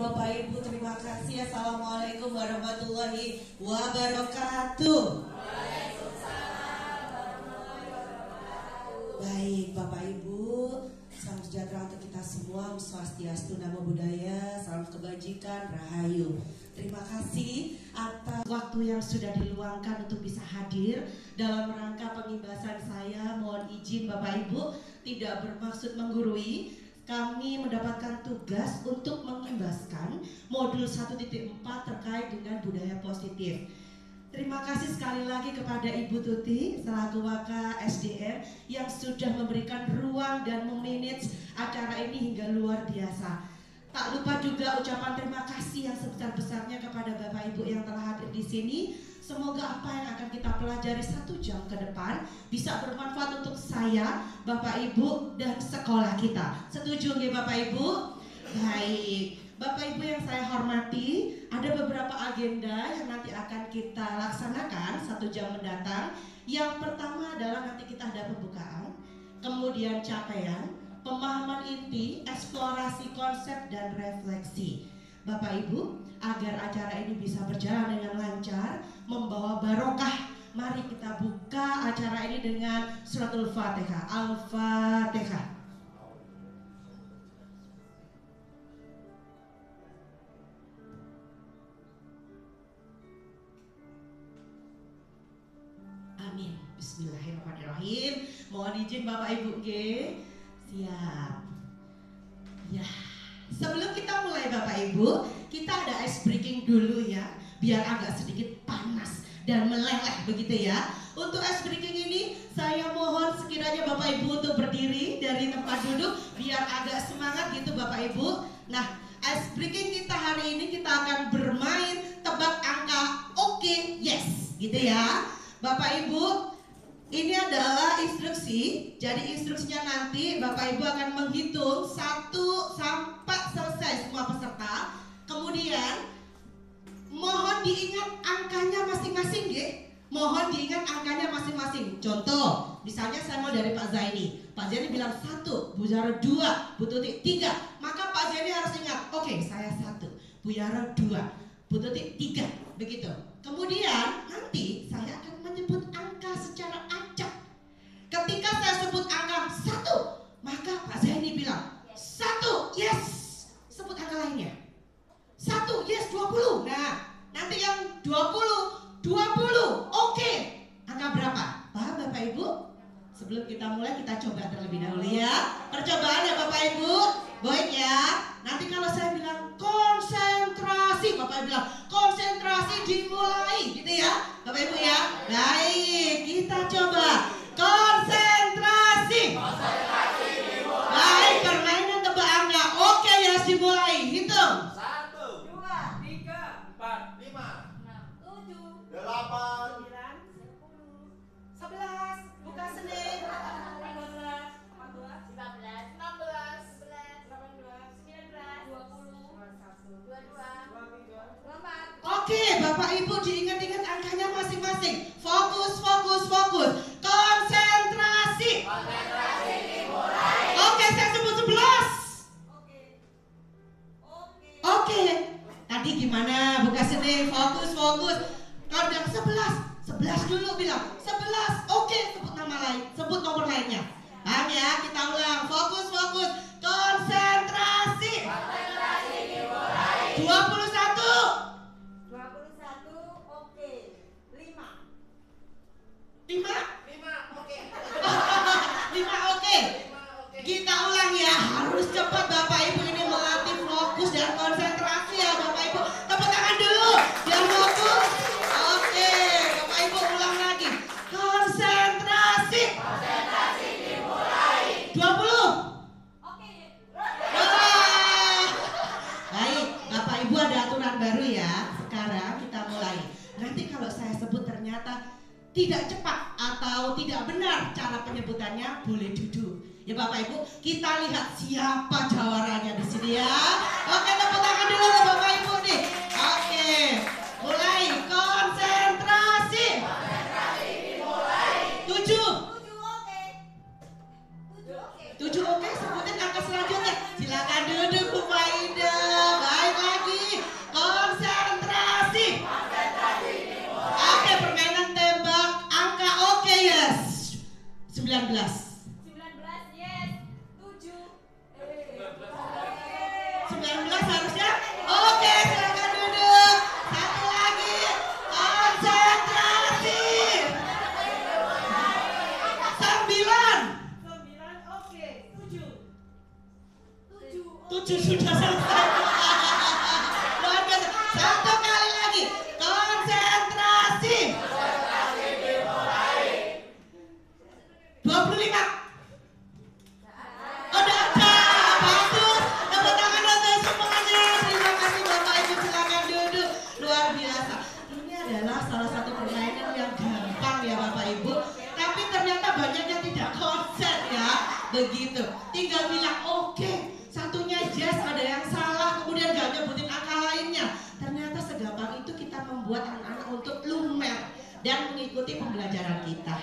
Bapak Ibu, terima kasih. Assalamualaikum warahmatullahi wabarakatuh. Baik Bapak Ibu, salam sejahtera untuk kita semua. Om Swastiastu, Namo Buddhaya, salam kebajikan, Rahayu. Terima kasih atas waktu yang sudah diluangkan untuk bisa hadir dalam rangka pengimbasan saya. Mohon izin Bapak Ibu, tidak bermaksud menggurui. Kami mendapatkan tugas untuk mengimbaskan modul 1.4 terkait dengan budaya positif. Terima kasih sekali lagi kepada Ibu Tuti selaku Waka SDM yang sudah memberikan ruang dan memanage acara ini hingga luar biasa. Tak lupa juga ucapan terima kasih yang sebesar-besarnya kepada Bapak Ibu yang telah hadir di sini. Semoga apa yang akan kita pelajari 1 jam ke depan bisa bermanfaat untuk saya, Bapak Ibu, dan sekolah kita. Setuju nggih Bapak Ibu? Baik. Bapak Ibu yang saya hormati, ada beberapa agenda yang nanti akan kita laksanakan 1 jam mendatang. Yang pertama adalah nanti kita ada pembukaan, kemudian capaian, pemahaman inti, eksplorasi konsep, dan refleksi. Bapak Ibu, agar acara ini bisa berjalan dengan lancar, membawa barokah, mari kita buka acara ini dengan suratul Fatihah. Al-Fatihah. Amin. Bismillahirrahmanirrahim. Mohon izin Bapak Ibu, nggih. Siap. Ya. Sebelum kita mulai Bapak Ibu, kita ada ice breaking dulu ya, biar agak sedikit panas dan meleleh begitu ya. Untuk ice breaking ini saya mohon sekiranya Bapak Ibu untuk berdiri dari tempat duduk biar agak semangat gitu Bapak Ibu. Nah, ice breaking kita hari ini kita akan bermain tebak angka oke, yes gitu ya. Bapak Ibu, ini adalah instruksi. Jadi instruksinya nanti Bapak Ibu akan menghitung 1 sampai selesai semua peserta. Kemudian mohon diingat angkanya masing-masing ya. Mohon diingat angkanya masing-masing. Contoh, misalnya saya mau dari Pak Zaini. Pak Zaini bilang 1, Bu Zara 2, Bu Tuti 3. Maka Pak Zaini harus ingat, oke, saya 1, Bu Yara 2, Bu Tuti 3. Begitu. Kemudian nanti saya akan menyebut angka secara acak. Ketika saya sebut angka 1, maka Pak Zaini bilang 1, yes. Sebut angka lainnya. 1, yes, 20. Nah, nanti yang 20, oke. Angka berapa? Paham Bapak Ibu? Sebelum kita mulai kita coba terlebih dahulu ya. Percobaan ya Bapak Ibu. Baik ya. Nanti kalau saya bilang konsentrasi, Bapak bilang konsentrasi dimulai gitu ya Bapak Ibu ya. Baik, kita coba konsentrasi. Konsentrasi dimulai. Baik, permainan tebak angka. Oke ya, dimulai. Hitung. 1, 2, 3, 4, 5, 6, 7, 8, 9, 10, 11. Buka Senin. 15, 14, 15, 16, 18, 19, 20, 21, 22, 23, 24. Oke, Bapak Ibu diingat-ingat angkanya masing-masing. Fokus, fokus, fokus. Konsentrasi. Konsentrasi dimulai. Oke, saya sebut 11. Oke. Tadi gimana? Buka Senin, fokus, fokus. Kalau bilang 11 dulu bilang 11. Oke, sebut nama lain, sebut nomor lainnya. Paham ya? Kita ulang. Fokus, fokus. Konsentrasi. Konsentrasi dimulai. 21. 21, oke. 5. 5. 5, oke. 5 oke. 5, oke. Kita ulang ya. Harus cepat Bapak Ibu, ini melatih fokus dan konsentrasi ya Bapak Ibu. Tepuk tangan dulu biar fokus. Oke, Bapak Ibu ulang lagi. Konsentrasi. Konsentrasi dimulai. 20. Oke. Wah. Baik, Bapak Ibu ada aturan baru ya. Sekarang kita mulai. Nanti kalau saya sebut ternyata tidak cepat atau tidak benar cara penyebutannya, boleh duduk. Ya Bapak Ibu, kita lihat siapa jawarannya di sini ya. Oke, tepuk tangan dulu ke Bapak Ibu nih. Oke, mulai konsentrasi. Konsentrasi dimulai. 7. 7, oke. 7, oke. 7 oke, sebutin angka selanjutnya. Silakan duduk Bu Faida. Baik lagi. begitu. Tinggal bilang oke, satunya yes, ada yang salah, kemudian gak nyebutin angka lainnya. Ternyata segampang itu kita membuat anak-anak untuk lumer dan mengikuti pembelajaran kita.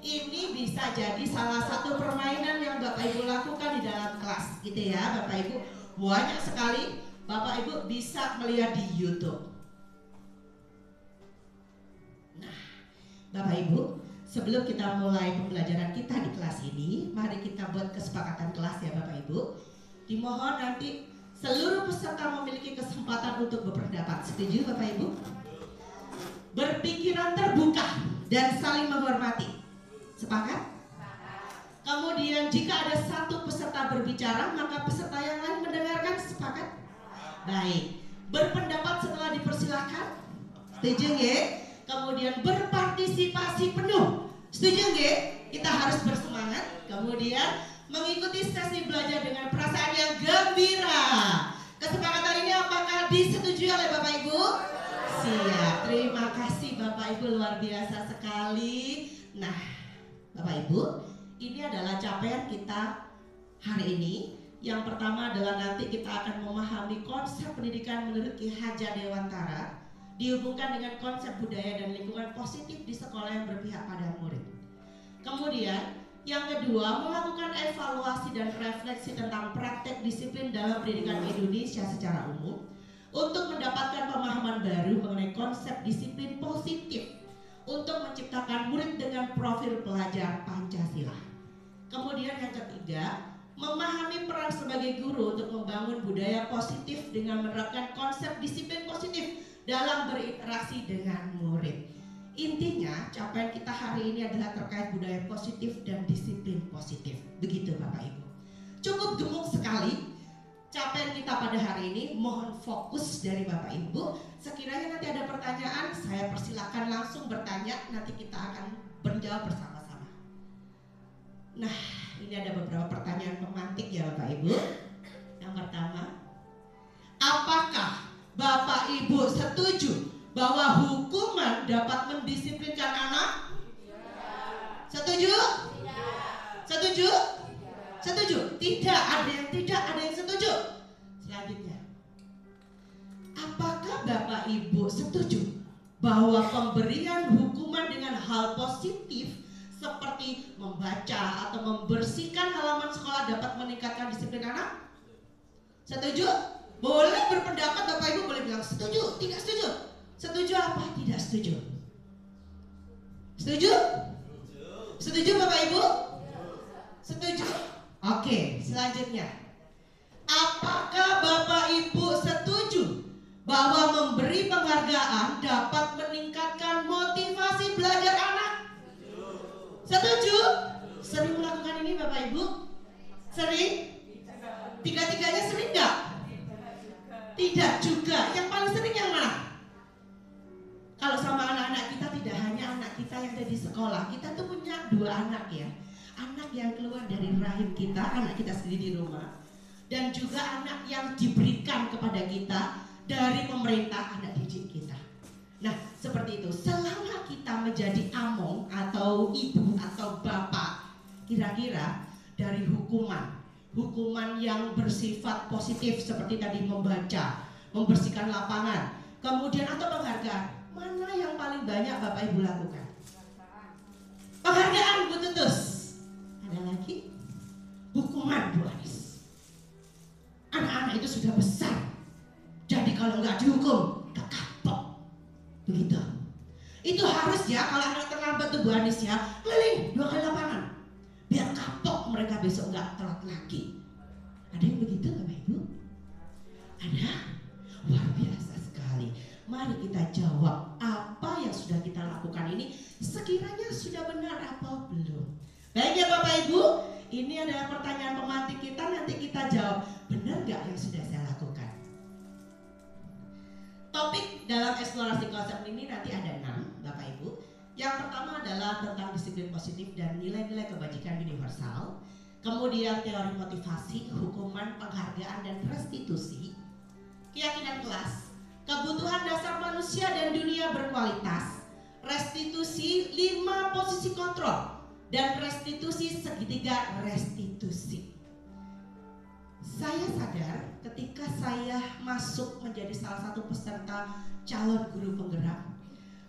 Ini bisa jadi salah satu permainan yang Bapak Ibu lakukan di dalam kelas gitu ya Bapak Ibu. Banyak sekali Bapak Ibu bisa melihat di YouTube. Nah Bapak Ibu, sebelum kita mulai pembelajaran kita di kelas ini, mari kita buat kesepakatan kelas ya Bapak Ibu. Dimohon nanti seluruh peserta memiliki kesempatan untuk berpendapat. Setuju Bapak Ibu? Berpikiran terbuka dan saling menghormati. Sepakat? Kemudian jika ada satu peserta berbicara, maka peserta yang lain mendengarkan. Sepakat? Baik. Berpendapat setelah dipersilakan. Setuju nggih? Kemudian berpartisipasi penuh. Setuju nggih? Kita harus bersemangat. Kemudian mengikuti sesi belajar dengan perasaan yang gembira. Kesepakatan ini apakah disetujui oleh Bapak Ibu? Siap. Terima kasih Bapak Ibu, luar biasa sekali. Nah Bapak Ibu, ini adalah capaian kita hari ini. Yang pertama adalah nanti kita akan memahami konsep pendidikan menurut Ki Hajar Dewantara dihubungkan dengan konsep budaya dan lingkungan positif di sekolah yang berpihak pada murid. Kemudian yang kedua, melakukan evaluasi dan refleksi tentang praktek disiplin dalam pendidikan Indonesia secara umum untuk mendapatkan pemahaman baru mengenai konsep disiplin positif untuk menciptakan murid dengan profil pelajar Pancasila. Kemudian yang ketiga, memahami peran sebagai guru untuk membangun budaya positif dengan menerapkan konsep disiplin positif dalam berinteraksi dengan murid. Intinya, capaian kita hari ini adalah terkait budaya positif dan disiplin positif. Begitu Bapak Ibu. Cukup gemuk sekali capaian kita pada hari ini. Mohon fokus dari Bapak Ibu. Sekiranya nanti ada pertanyaan, saya persilakan langsung bertanya. Nanti kita akan menjawab bersama-sama. Nah, ini ada beberapa pertanyaan pemantik ya Bapak Ibu. Yang pertama, apakah Bapak Ibu setuju bahwa hukuman dapat mendisiplinkan anak? Setuju? Setuju? Setuju? Tidak, ada yang tidak, ada yang setuju. Selanjutnya, apakah Bapak Ibu setuju bahwa pemberian hukuman dengan hal positif seperti membaca atau membersihkan halaman sekolah dapat meningkatkan disiplin anak? Setuju? Boleh berpendapat, Bapak Ibu boleh bilang setuju, tidak setuju. Setuju apa? Tidak setuju. Setuju? Setuju Bapak Ibu? Setuju? Oke, selanjutnya. Apakah Bapak Ibu setuju bahwa memberi penghargaan dapat meningkatkan motivasi belajar anak? Setuju? Sering melakukan ini Bapak Ibu? Sering? Tiga-tiganya sering nggak? Tidak juga. Yang paling sering yang mana? Kalau sama anak-anak kita, tidak hanya anak kita yang ada di sekolah, kita tuh punya dua anak ya. Anak yang keluar dari rahim kita, anak kita sendiri di rumah, dan juga anak yang diberikan kepada kita dari pemerintah, anak didik kita. Nah, seperti itu. Selama kita menjadi among atau ibu atau bapak, kira-kira dari hukuman yang bersifat positif seperti tadi membaca, membersihkan lapangan, kemudian atau penghargaan, mana yang paling banyak Bapak Ibu lakukan? Penghargaan Bu Tutus. Ada lagi? Hukuman Bu Anis. Anak-anak itu sudah besar, jadi kalau nggak dihukum, nggak kapok. Begitu. Itu harus ya, kalau anak terlambat tuh Bu Anis ya, keliling 2 kali lapangan, biar kapok mereka besok nggak telat lagi. Ada yang begitu Bapak Ibu? Ada? Luar biasa sekali. Mari kita jawab, apa yang sudah kita lakukan ini sekiranya sudah benar apa belum. Baik ya Bapak Ibu, ini adalah pertanyaan pemantik kita, nanti kita jawab, benar gak yang sudah saya lakukan. Topik dalam eksplorasi konsep ini nanti ada 6 Bapak Ibu. Yang pertama adalah tentang disiplin positif dan nilai-nilai kebajikan universal. Kemudian teori motivasi, hukuman, penghargaan, dan restitusi. Keyakinan kelas, kebutuhan dasar manusia dan dunia berkualitas, restitusi, 5 posisi kontrol, dan restitusi segitiga restitusi. Saya sadar ketika saya masuk menjadi salah satu peserta calon guru penggerak,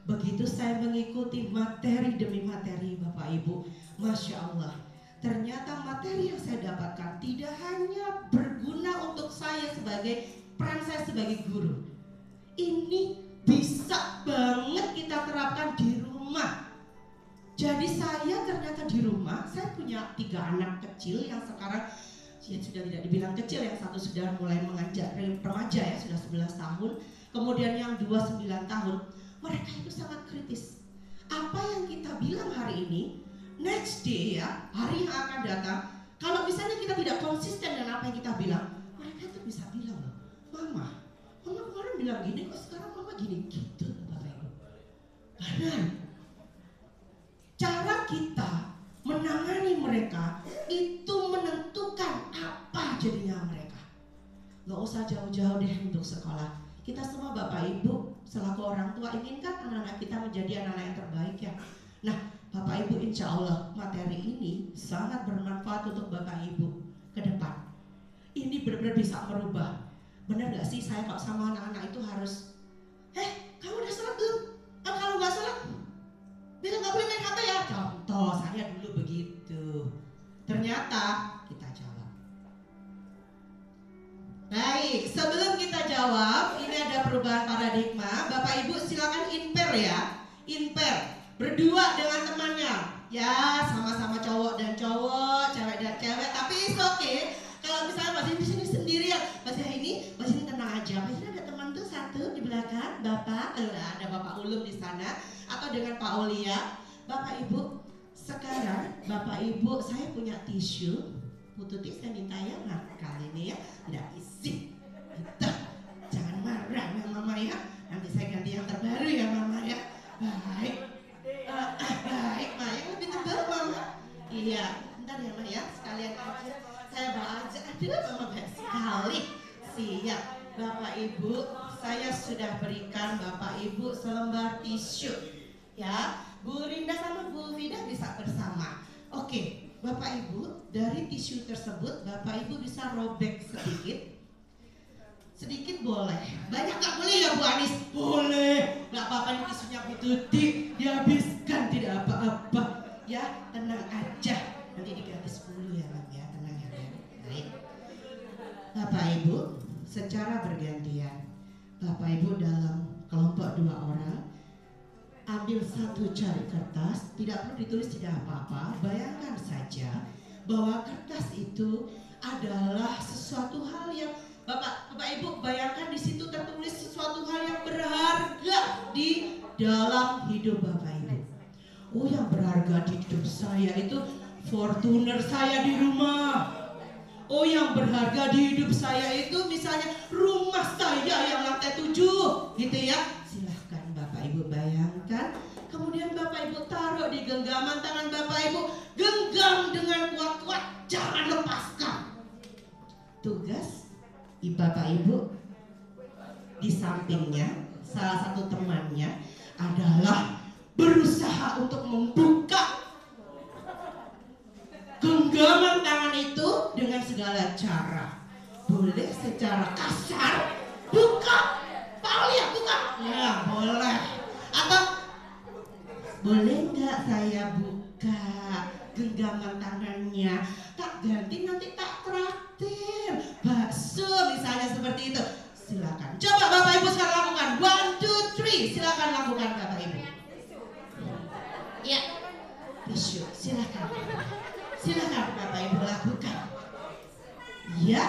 begitu saya mengikuti materi demi materi Bapak Ibu, Masya Allah, ternyata materi yang saya dapatkan tidak hanya berguna untuk saya sebagai peran saya sebagai guru. Ini bisa banget kita terapkan di rumah. Jadi saya ternyata di rumah, saya punya 3 anak kecil yang sekarang ya sudah tidak dibilang kecil, yang satu sudah mulai menganjak remaja ya, sudah 11 tahun. Kemudian yang 2 9 tahun. Mereka itu sangat kritis. Apa yang kita bilang hari ini, next day ya, hari yang akan datang, kalau misalnya kita tidak konsisten dengan apa yang kita bilang, mereka itu bisa bilang loh, Mama kemarin bilang gini, kok sekarang Mama gini gitu, Bapak Ibu. Karena cara kita menangani mereka itu menentukan apa jadinya mereka. Gak usah jauh-jauh deh untuk sekolah. Kita semua Bapak Ibu selaku orang tua inginkan anak-anak kita menjadi anak-anak yang terbaik ya. Nah Bapak Ibu, insya Allah materi ini sangat bermanfaat untuk Bapak Ibu ke depan. Ini benar-benar bisa merubah. Benar gak sih saya kalau sama anak-anak itu harus, kamu udah sholat belum? Kalau gak sholat bilang gak boleh main HP ya. Contoh saya dulu begitu. Ternyata kita jawab. Baik, sebelum kita jawab, ini ada perubahan paradigma. Bapak Ibu silakan inper ya. Inper, berdua dengan temannya. Ya, sama-sama cowok dan cowok, cewek dan cewek. Tapi it's okay. Kalau misalnya masih di sini sendirian, masih ini tenang aja. Masih ada teman tuh satu di belakang, Bapak, ada Bapak Ulum di sana, atau dengan Pak Aulia. Bapak Ibu, sekarang Bapak Ibu saya punya tisu. Bu Tuti saya minta ya, nah kali ini ya tidak isi. Gitu. Jangan marah ya Mama ya. Nanti saya ganti yang terbaru ya Mama ya. Baik. Baik, Ma, yang lebih tebal Mama. Iya, bentar ya Ma ya, sekalian aja. Saya bawa aja. Aduh, Mama baik sekali. Siap. Bapak Ibu, saya sudah berikan Bapak Ibu selembar tisu. Ya, Bu Rinda sama Bu Vida bisa bersama. Oke, Bapak Ibu, dari tisu tersebut Bapak Ibu bisa robek sedikit. Sedikit boleh. Banyak gak boleh ya Bu Anis? Boleh. Gak apa-apa, ini tisunya Bu Tuti. Dihabiskan, tidak apa-apa. Ya, tenang aja. Nanti diganti 10 ya Mam ya. Tenang ya. Baik. Bapak Ibu, secara bergantian, Bapak Ibu dalam kelompok 2 orang, ambil satu cari kertas, tidak perlu ditulis tidak apa-apa. Bayangkan saja bahwa kertas itu adalah sesuatu hal yang Bapak Ibu bayangkan di situ tertulis sesuatu hal yang berharga di dalam hidup Bapak Ibu. Oh, yang berharga di hidup saya itu Fortuner saya di rumah. Oh, yang berharga di hidup saya itu misalnya rumah saya yang lantai 7, gitu ya. Silahkan Bapak Ibu bayangkan. Kemudian Bapak Ibu taruh di genggaman tangan Bapak Ibu. Genggam dengan kuat-kuat, jangan lepaskan. Tugas Bapak Ibu di sampingnya, salah satu temannya adalah berusaha untuk membuka genggaman tangan itu dengan segala cara. Boleh secara kasar, buka, Pak Aulia buka. Ya boleh. Atau boleh nggak saya buka genggaman tangannya? Tak ganti nanti tak traktir. Bakso misalnya seperti itu. Silakan. Coba Bapak Ibu sekarang lakukan. 1, 2, 3. Silakan lakukan Bapak Ibu. Ya. Tisu. Silakan. Silakan Bapak Ibu lakukan. Ya.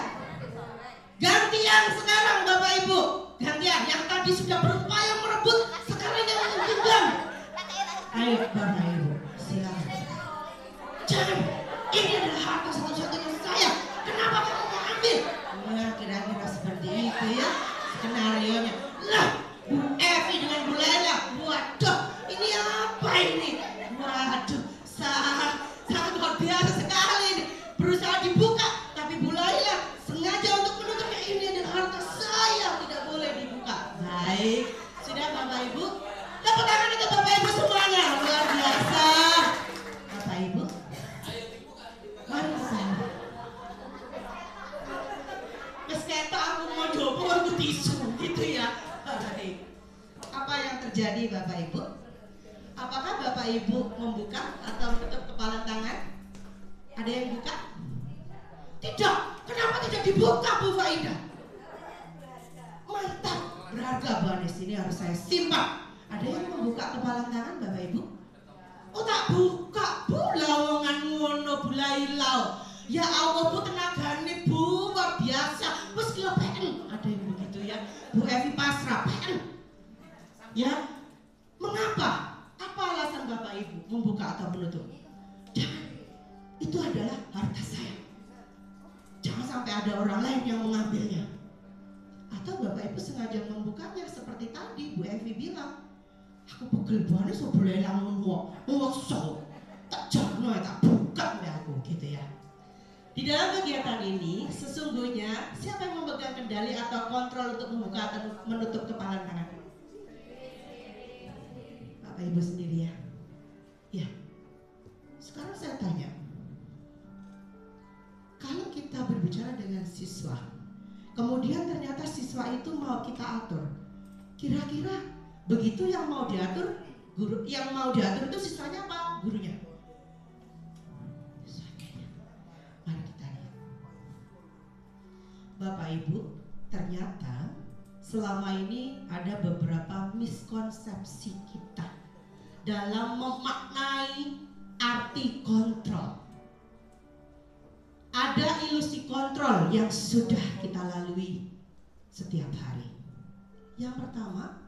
Gantian sekarang Bapak Ibu. Gantian. Yang tadi sudah berupaya merebut, sekarang yang genggam. Ayo Bapak Ibu. Silakan. Jangan. Ini adalah harta satu-satunya saya. Kenapa kamu mau ambil? Nah, kira-kira seperti itu ya skenario-nya. Lah, Bu Evi dengan Bu Lela. Waduh, ini apa ini? Waduh, sangat luar biasa sekali ini. Berusaha dibuka, tapi Bu Lela sengaja untuk menutupnya. Ini adalah harta saya, tidak boleh dibuka. Baik, sudah Bapak Ibu. Tepuk tangan untuk Bapak Ibu semuanya. Luar biasa. Bapak Ibu, terjadi Bapak Ibu? Apakah Bapak Ibu membuka atau menutup kepala tangan? Ada yang buka? Tidak. Kenapa tidak dibuka Bu Faida? Mantap, berharga Banis, ini harus saya simpan. Ada yang membuka kepala tangan Bapak Ibu? Oh tak buka Bu, lawongan ngono bulai lau. Ya Allah Bu, tenagane Bu luar biasa. Wes kilo PN. Ada yang begitu ya. Bu Evi pasrah PN. Ya, mengapa? Apa alasan Bapak Ibu membuka atau menutup? Jangan. Itu adalah harta saya. Jangan sampai ada orang lain yang mengambilnya. Atau Bapak Ibu sengaja membukanya seperti tadi Bu Evi bilang, aku pegel banget so boleh lamun wong so tak jarno tak buka ya aku gitu ya. Di dalam kegiatan ini sesungguhnya siapa yang memegang kendali atau kontrol untuk membuka atau menutup kepala tangan? Bapak Ibu sendiri ya. Ya. Sekarang saya tanya, kalau kita berbicara dengan siswa, kemudian ternyata siswa itu mau kita atur, kira-kira begitu yang mau diatur, guru yang mau diatur itu siswanya apa? Gurunya. Mari kita lihat. Bapak Ibu, ternyata selama ini ada beberapa miskonsepsi kita dalam memaknai arti kontrol. Ada ilusi kontrol yang sudah kita lalui setiap hari. Yang pertama,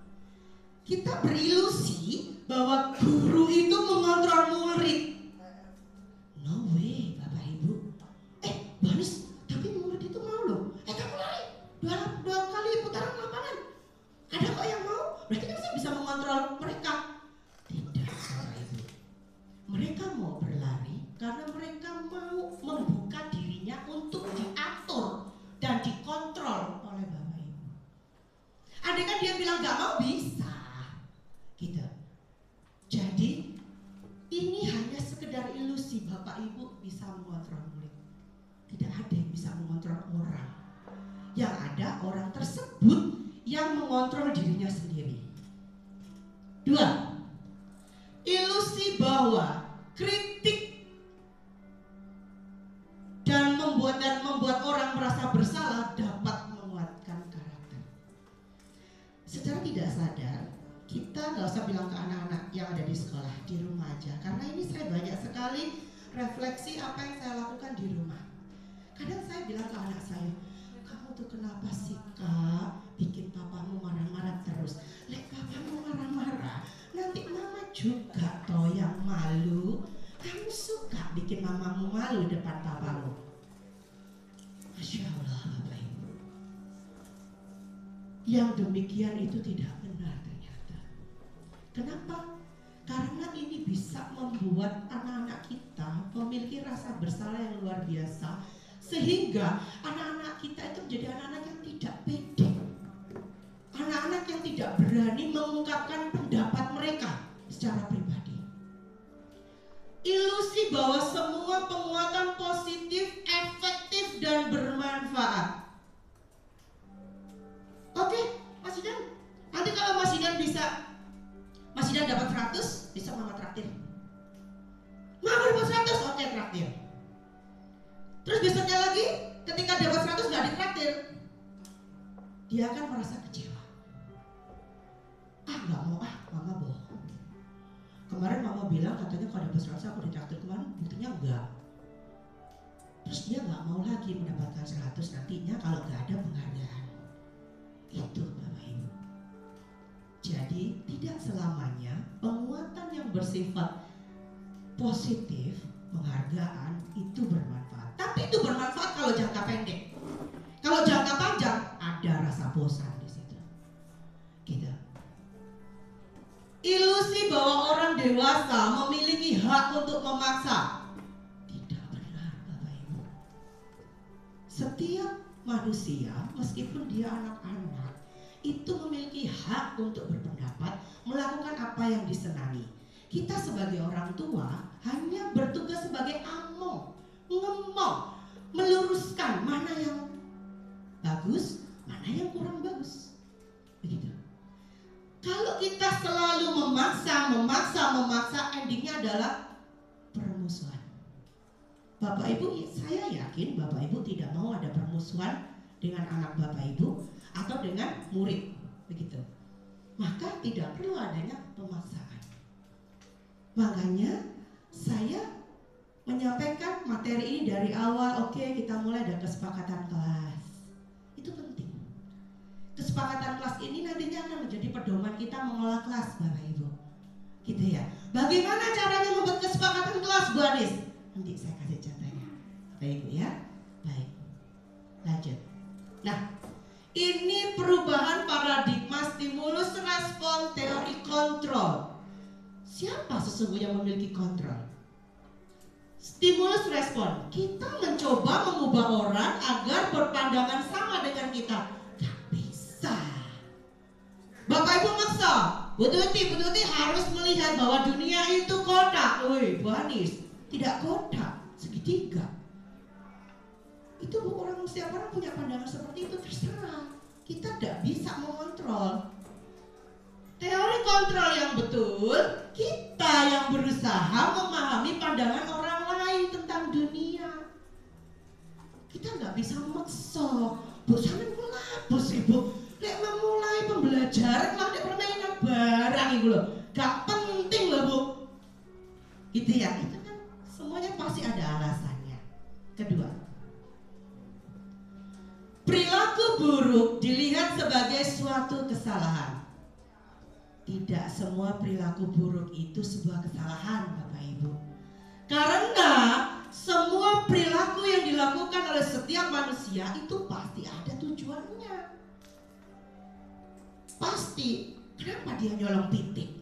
kita berilusi bahwa guru itu mengontrol murid. No way, Bapak Ibu. Banis, tapi murid itu mau loh. Kamu lari dua kali putaran lapangan. Ada kok yang mau? Berarti kan saya bisa mengontrol mereka. Tidak, Bapak Ibu. Mereka mau berlari karena mereka mau membuka dirinya untuk diatur dan dikontrol oleh Bapak Ibu. Andai kan dia bilang gak mau, bisa gitu. Jadi ini hanya sekedar ilusi Bapak Ibu bisa mengontrol murid. Tidak ada yang bisa mengontrol orang. Yang ada orang tersebut yang mengontrol dirinya sendiri. 2. Ilusi bahwa kritik dan membuat orang merasa bersalah dapat menguatkan karakter. Secara tidak sadar, kita nggak usah bilang ke anak-anak yang ada di sekolah, di rumah aja. Karena ini saya banyak sekali refleksi apa yang saya lakukan di rumah. Kadang saya bilang ke anak saya, kamu tuh kenapa sih Kak bikin papamu marah-marah terus? Lek papamu marah-marah, nanti mama juga toh yang malu. Kamu suka bikin mamamu malu depan papamu. Masya Allah Bapak Ibu. Yang demikian itu tidak benar ternyata. Kenapa? Karena ini bisa membuat anak-anak kita memiliki rasa bersalah yang luar biasa, sehingga anak-anak kita itu menjadi anak-anak yang tidak pede, anak-anak yang tidak berani mengungkapkan pendapat mereka secara pribadi. Ilusi bahwa semua penguatan positif, efektif dan bermanfaat. Oke, Mas Idan, nanti kalau Mas Idan bisa, Mas Idan dapat 100, besok mama traktir. Mama dapat 100, oke traktir. Terus besoknya lagi, ketika dapat 100 gak ditraktir, dia akan merasa kecewa. Gak mau mama bohong. Kemarin mama bilang katanya kalau dapat 100 aku ditraktir, kemarin buktinya enggak. Terus dia gak mau lagi mendapatkan 100 nantinya kalau gak ada penghargaan. Itu Bapak Ibu. Jadi tidak selamanya penguatan yang bersifat positif, penghargaan itu bermanfaat. Tapi itu bermanfaat kalau jangka pendek. Kalau jangka panjang ada rasa bosan di situ. Gitu. Ilusi bahwa orang dewasa memiliki hak untuk memaksa. Tidak benar Bapak Ibu. Setiap manusia meskipun dia anak-anak itu memiliki hak untuk berpendapat, melakukan apa yang disenangi. Kita sebagai orang tua hanya bertugas sebagai among, ngemong, meluruskan mana yang bagus, mana yang kurang bagus. Begitu. Kalau kita selalu memaksa, endingnya adalah permusuhan. Bapak Ibu, saya yakin Bapak Ibu tidak mau ada permusuhan dengan anak Bapak Ibu atau dengan murid, begitu. Maka tidak perlu adanya pemaksaan. Makanya saya menyampaikan materi ini dari awal. Oke, kita mulai dari kesepakatan kelas. Itu penting. Kesepakatan kelas ini nantinya akan menjadi pedoman kita mengelola kelas, Bapak Ibu. Gitu ya. Bagaimana caranya membuat kesepakatan kelas, Bu Anis? Nanti saya kasih contohnya, Bapak Ibu ya. Baik. Lanjut. Nah, ini perubahan paradigma stimulus respon teori kontrol. Siapa sesungguhnya memiliki kontrol? Stimulus respon. Kita mencoba mengubah orang agar berpandangan sama dengan kita. Gak bisa. Bapak Ibu maksa, Bu Tuti harus melihat bahwa dunia itu kotak. Woi, Bu Anis, tidak kotak, segitiga. Itu setiap orang punya pandangan seperti itu, terserah. Kita tidak bisa mengontrol. Teori kontrol yang betul, kita yang berusaha memahami pandangan orang lain tentang dunia. Kita nggak bisa maksa. Bu sampeyan kula bos Ibu, lek memulai pembelajaran lek permainan barang iku lho, gak penting loh Bu. Gitu ya, itu kan semuanya pasti ada alasannya. Kedua, perilaku buruk dilihat sebagai suatu kesalahan. Tidak semua perilaku buruk itu sebuah kesalahan, Bapak Ibu. Karena semua perilaku yang dilakukan oleh setiap manusia itu pasti ada tujuannya. Pasti. Kenapa dia nyolong pitik?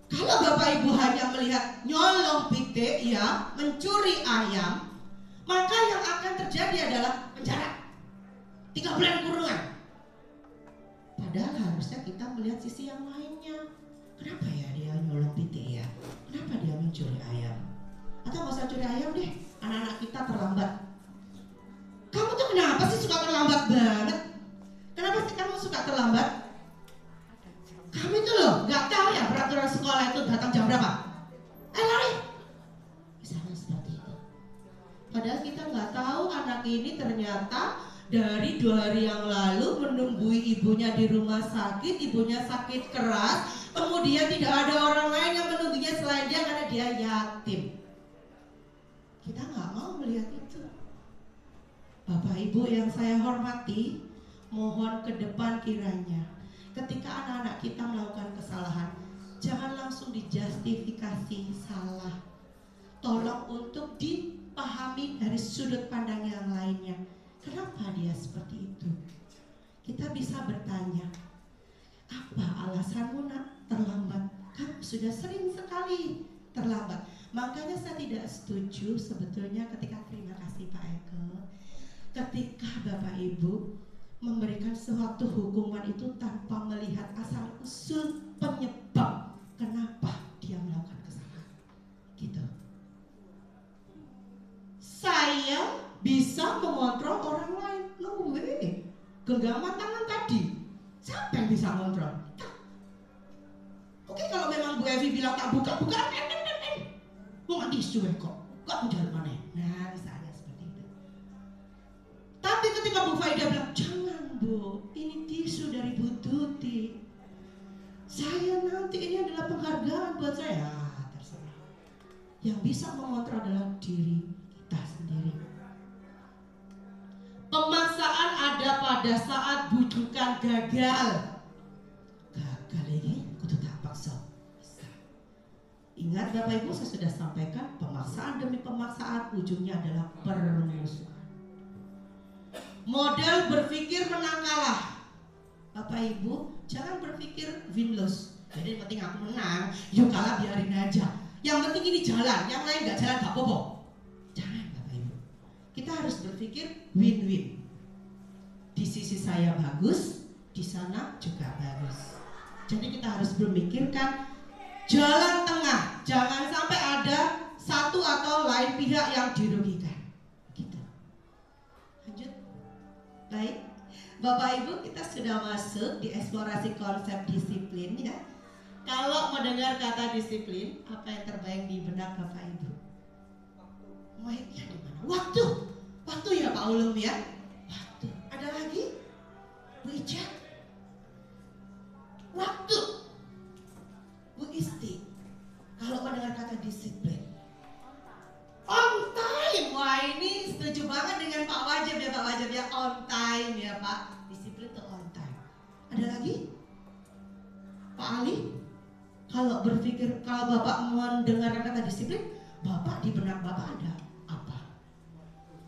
Kalau Bapak Ibu hanya melihat nyolong pitik, ya, mencuri ayam, maka yang akan terjadi adalah penjara 3 bulan kurungan. Padahal harusnya kita melihat sisi yang lainnya. Kenapa ya dia nyolong pitik ya? Kenapa dia mencuri ayam? Atau nggak usah curi ayam deh, anak-anak kita terlambat. Kamu tuh kenapa sih suka terlambat banget? Kenapa sih kamu suka terlambat? Kamu itu loh nggak tahu ya peraturan sekolah itu datang jam berapa? Lari. Misalnya seperti itu. Padahal kita nggak tahu anak ini ternyata dari 2 hari yang lalu menunggui ibunya di rumah sakit, ibunya sakit keras, kemudian tidak ada orang lain yang menunggunya selain dia karena dia yatim. Kita nggak mau melihat itu. Bapak Ibu yang saya hormati, mohon ke depan kiranya ketika anak-anak kita melakukan kesalahan, jangan langsung dijustifikasi salah. Tolong untuk dipahami dari sudut pandang yang lainnya. Kenapa dia seperti itu? Kita bisa bertanya, apa alasanmu nak terlambat? Kamu sudah sering sekali terlambat. Makanya saya tidak setuju sebetulnya ketika, terima kasih Pak Eko, ketika Bapak Ibu memberikan suatu hukuman itu tanpa melihat asal usul penyebab kenapa dia melakukan kesalahan. Gitu. Saya bisa mengontrol orang lain. No way. Genggaman tangan tadi, siapa yang bisa mengontrol? Kita. Oke, kalau memang Bu Evi bilang tak buka, mau mandi suwe kok mau jalan mana? Nah, misalnya seperti itu. Tapi ketika Bu Faida bilang, jangan Bu, ini tisu dari Bu Tuti, saya nanti ini adalah penghargaan buat saya. Terserah. Yang bisa mengontrol adalah diri kita sendiri. Pemaksaan ada pada saat bujukan gagal. Gagal ini kudu tak paksa. Ingat Bapak Ibu, saya sudah sampaikan, pemaksaan demi pemaksaan ujungnya adalah permusuhan. Model berpikir menang kalah. Bapak Ibu, jangan berpikir win loss. Jadi yang penting aku menang, yuk kalah biarin aja. Yang penting ini jalan, yang lain gak jalan gak apa-apa. Jangan Bapak Ibu. Kita harus berpikir win-win. Di sisi saya bagus, di sana juga bagus. Jadi kita harus memikirkan jalan tengah. Jangan sampai ada satu atau lain pihak yang dirugikan. Gitu. Lanjut. Baik. Bapak Ibu, kita sudah masuk di eksplorasi konsep disiplin ya. Kalau mendengar kata disiplin, apa yang terbayang di benak Bapak Ibu? Mic-nya di mana? Waktu. Waktu ya Pak Ulum ya. Waktu. Ada lagi? Bu Ica? Waktu. Bu Isti. Kalau mendengar kata disiplin. On time. Wah, ini setuju banget dengan Pak Wajib ya Pak Wajib ya. On time ya Pak. Disiplin itu on time. Ada lagi? Pak Ali? Kalau Bapak mendengar kata disiplin, Bapak di benak Bapak ada apa?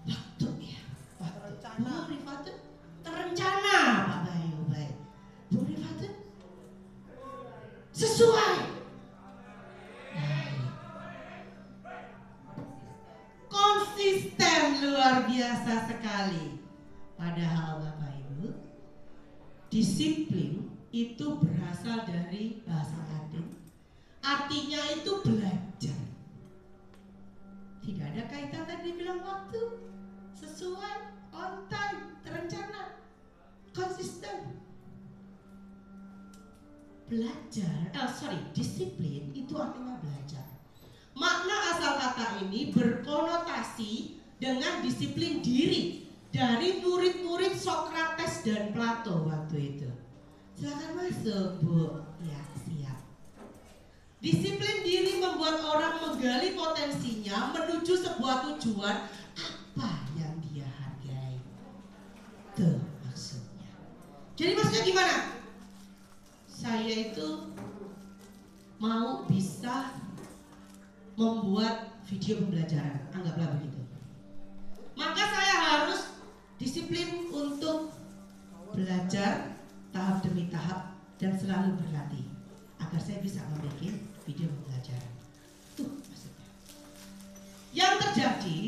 Waktu ya. Waktu. Bu Rifatu? Terencana Pak Bayu. Baik. Bu Rifatu? Sesuai. Baik. Konsisten, luar biasa sekali. Padahal Bapak Ibu, disiplin itu berasal dari bahasa Latin. Artinya itu belajar. Tidak ada kaitan tadi bilang waktu, sesuai, on time, terencana, konsisten. Belajar, disiplin itu artinya belajar. Makna asal kata ini berkonotasi dengan disiplin diri dari murid-murid Sokrates dan Plato waktu itu. Silakan masuk, Bu. Ya, siap. Disiplin diri membuat orang menggali potensinya menuju sebuah tujuan apa yang dia hargai. Itu maksudnya. Jadi maksudnya gimana? Saya itu mau bisa membuat video pembelajaran, anggaplah begitu. Maka saya harus disiplin untuk belajar tahap demi tahap dan selalu berlatih agar saya bisa membuat video pembelajaran. Tuh maksudnya. Yang terjadi,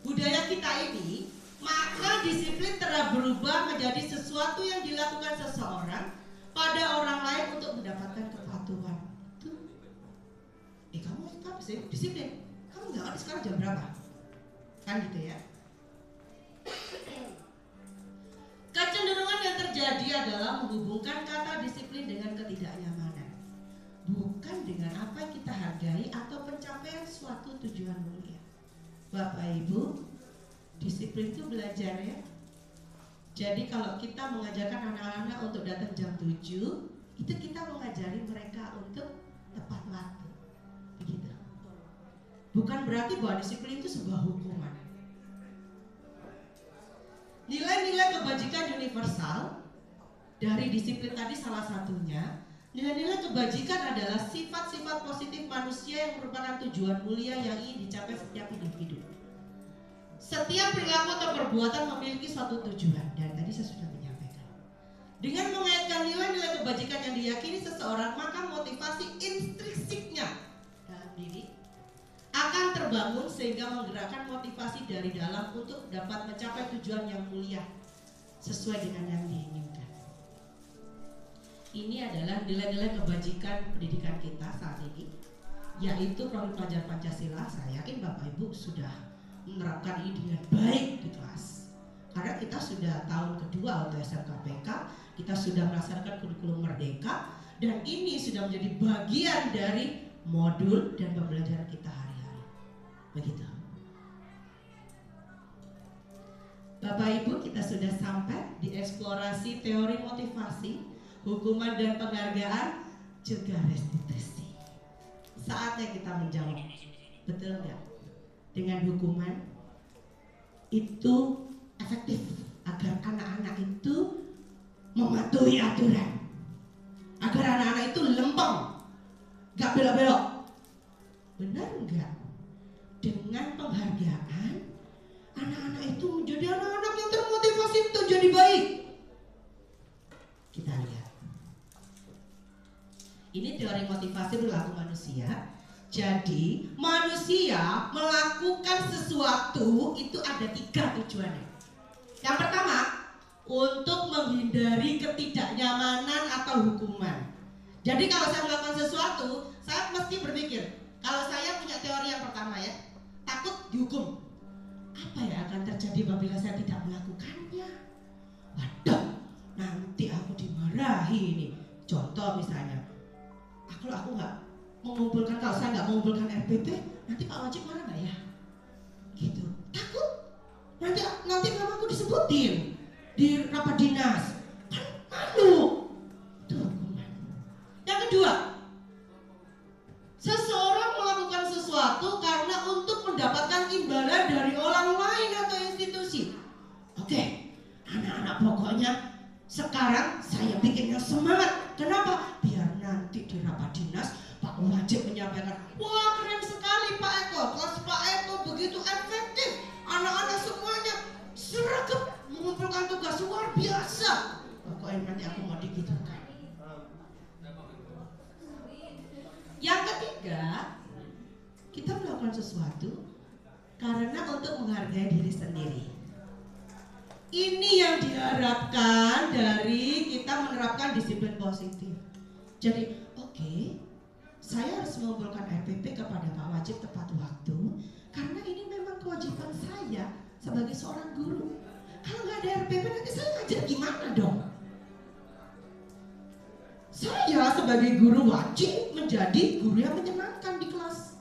budaya kita ini, maka disiplin telah berubah menjadi sesuatu yang dilakukan seseorang pada orang lain untuk mendapatkan kepatuhan. Tuh. Kamu apa sih? Disiplin. Kamu nggak ngerti sekarang jam berapa? Kan gitu ya. Kecenderungan yang terjadi adalah menghubungkan kata disiplin dengan ketidaknyamanan, bukan dengan apa yang kita hargai atau pencapaian suatu tujuan mulia. Bapak Ibu, disiplin itu belajar ya. Jadi kalau kita mengajarkan anak-anak untuk datang jam 7, itu kita mengajari mereka untuk tepat waktu. Begitu. Bukan berarti bahwa disiplin itu sebuah hukuman. Nilai-nilai kebajikan universal dari disiplin tadi salah satunya. Nilai-nilai kebajikan adalah sifat-sifat positif manusia yang merupakan tujuan mulia yang ingin dicapai setiap individu. Setiap perilaku atau perbuatan memiliki suatu tujuan, dan tadi saya sudah menyampaikan. Dengan mengaitkan nilai-nilai kebajikan yang diyakini seseorang, maka motivasi intrinsiknya dalam diri akan terbangun sehingga menggerakkan motivasi dari dalam untuk dapat mencapai tujuan yang mulia sesuai dengan yang diinginkan. Ini adalah nilai-nilai kebajikan pendidikan kita saat ini, yaitu profil pelajar Pancasila. Saya yakin Bapak Ibu sudah menerapkan ini dengan baik di kelas, karena kita sudah tahun kedua untuk SMKPK, kita sudah melaksanakan kurikulum Merdeka, dan ini sudah menjadi bagian dari modul dan pembelajaran kita hari-hari. Begitu. Bapak Ibu, kita sudah sampai di eksplorasi teori motivasi, hukuman dan penghargaan, juga restitusi. Saatnya kita menjawab, betul nggak? Dengan hukuman itu efektif agar anak-anak itu mematuhi aturan, agar anak-anak itu lempeng, gak belok-belok. Benar enggak? Dengan penghargaan, anak-anak itu menjadi anak-anak yang termotivasi untuk jadi baik. Kita lihat. Ini teori motivasi perilaku manusia. Jadi manusia melakukan sesuatu itu ada 3 tujuannya. Yang pertama, untuk menghindari ketidaknyamanan atau hukuman. Jadi kalau saya melakukan sesuatu, saya mesti berpikir, kalau saya punya teori yang pertama ya, takut dihukum. Apa yang akan terjadi apabila saya tidak melakukannya? Waduh, nanti aku dimarahi ini. Contoh misalnya, Kalau aku nggak mengumpulkan, kalau saya nggak mengumpulkan RPP, nanti Pak Wajib marah nggak ya? Gitu. Takut nanti namaku disebutin di rapat dinas, kan malu. Tuh, yang kedua, seseorang melakukan sesuatu karena untuk mendapatkan imbalan dari orang lain atau institusi. Oke, anak-anak, pokoknya sekarang saya bikin yang semangat. Kenapa? Biar nanti di rapat dinas Pak Wajib menyampaikan, wah keren sekali Pak Eko, kelas Pak Eko begitu efektif, anak-anak semuanya seragam mengumpulkan tugas luar biasa. Pokoknya nanti aku mau digitukan. Yang ketiga, kita melakukan sesuatu karena untuk menghargai diri sendiri. Ini yang diharapkan dari kita menerapkan disiplin positif. Jadi, oke, saya harus mengumpulkan RPP kepada Pak Wajib tepat waktu karena ini memang kewajiban saya sebagai seorang guru. Kalau nggak ada RPP nanti saya ngajar gimana dong? Saya sebagai guru wajib menjadi guru yang menyenangkan di kelas.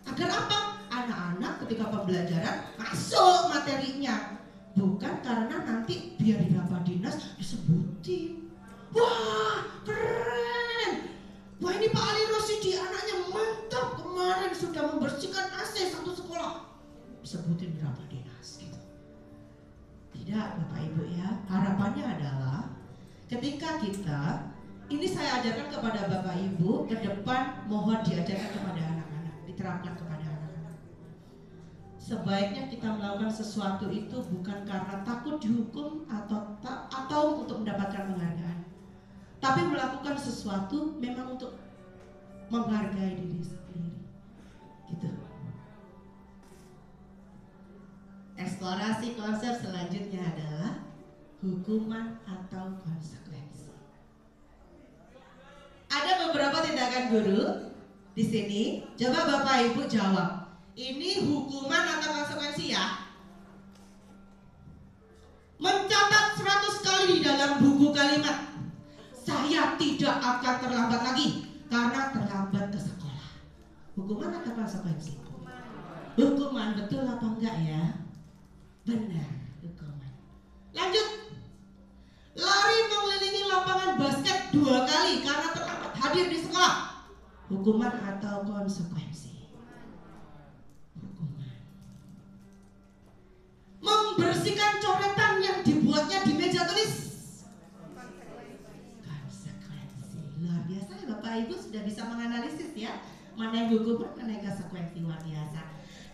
Agar apa? Anak-anak ketika pembelajaran masuk materinya. Bukan karena nanti biar di rapat dinas disebutin. Wah, keren. Wah, ini Pak Ali Rosidi anaknya mantap, kemarin sudah membersihkan AC satu sekolah. Disebutin di rapat dinas gitu. Tidak, Bapak Ibu ya. Harapannya adalah ketika kita, ini saya ajarkan kepada Bapak Ibu, ke depan mohon diajarkan kepada anak-anak, diterapkan kepada anak-anak. Sebaiknya kita melakukan sesuatu itu bukan karena takut dihukum atau untuk mendapatkan penghargaan, tapi melakukan sesuatu memang untuk menghargai diri sendiri. Gitu. Eksplorasi konsep selanjutnya adalah hukuman atau konsekuensi. Ada beberapa tindakan guru di sini. Coba Bapak Ibu jawab. Ini hukuman atau konsekuensi ya? Mencatat 100 kali di dalam buku kalimat. Saya tidak akan terlambat lagi karena terlambat ke sekolah. Hukuman atau konsekuensi? Hukuman, betul apa enggak ya? Benar, hukuman. Lanjut. Lari mengelilingi lapangan basket 2 kali karena terlambat hadir di sekolah. Hukuman atau konsekuensi? Hukuman. Membersihkan coretan yang dibuatnya di meja tulis. Konsekuensi. Luar biasa ya Bapak Ibu, sudah bisa menganalisis ya. Mana yang hukuman, mana yang konsekuensi. Luar biasa.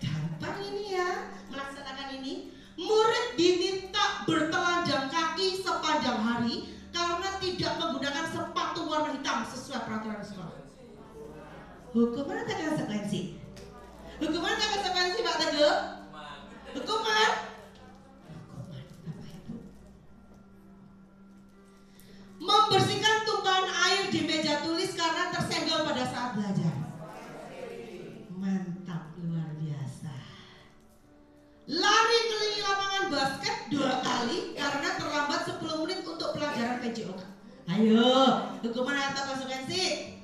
Gampang ini ya melaksanakan ini. Murid diminta bertelanjang kaki sepanjang hari karena tidak menggunakan sepatu warna hitam sesuai peraturan sekolah. Hukuman atau konsekuensi? Hukuman atau konsekuensi Pak Teguh? Hukuman. Hukuman, Bapak Ibu. Membersihkan tumpahan air di meja tulis karena tersenggol pada saat belajar. Mantap, luar biasa. Lari keliling lapangan basket 2 kali karena terlambat 10 menit untuk pelajaran PJOK. Ayo, hukuman atau konsekuensi?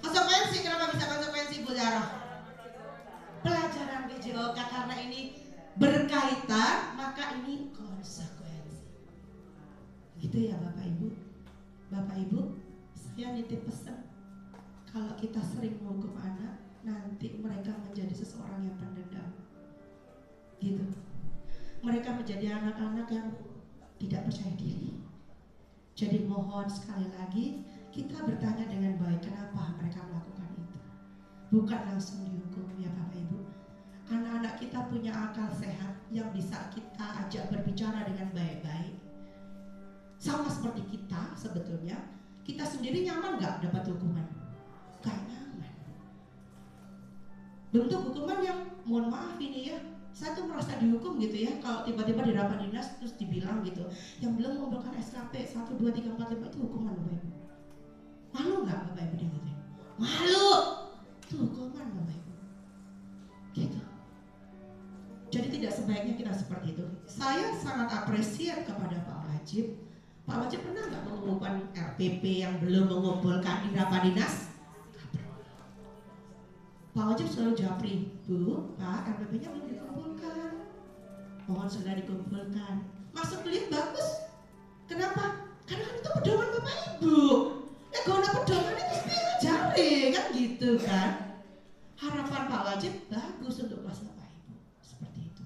Konsekuensi, kenapa bisa konsekuensi Bu Zara? Pelajaran PJOK karena ini berkaitan, maka ini konsekuensi. Gitu ya Bapak Ibu. Bapak Ibu, saya nitip pesan. Kalau kita sering menghukum anak, nanti mereka menjadi seseorang yang pendendam. Gitu. Mereka menjadi anak-anak yang tidak percaya diri. Jadi mohon sekali lagi kita bertanya dengan baik kenapa mereka melakukan itu. Bukan langsung dihukum ya Bapak Ibu. Anak-anak kita punya akal sehat yang bisa kita ajak berbicara dengan baik-baik. Sama seperti kita sebetulnya, kita sendiri nyaman gak dapat hukuman? Gak nyaman. Bentuk hukuman yang mohon maaf ini ya, saya tuh merasa dihukum gitu ya. Kalau tiba-tiba di rapat dinas terus dibilang gitu, yang belum mengumpulkan SKP 1, 2, 3, 4, 5 itu hukuman Bapak Ibu. Malu gak Bapak Ibu gitu? Malu. Itu hukuman Bapak Ibu. Gitu. Jadi tidak sebaiknya kita seperti itu. Saya sangat apresiat kepada Pak Wajib. Pak Wajib pernah nggak mengumpulkan RP RPP yang belum mengumpulkan di rapat dinas, Pak Wajib selalu japri, Bu, Pak, RPP-nya belum dikumpulkan. Mohon segera dikumpulkan. Maksud beliau bagus. Kenapa? Karena kan itu pedoman Bapak Ibu. Kalau pedoman itu sepuluh jari kan gitu kan. Harapan Pak Wajib bagus untuk kelas Bapak Ibu. Seperti itu.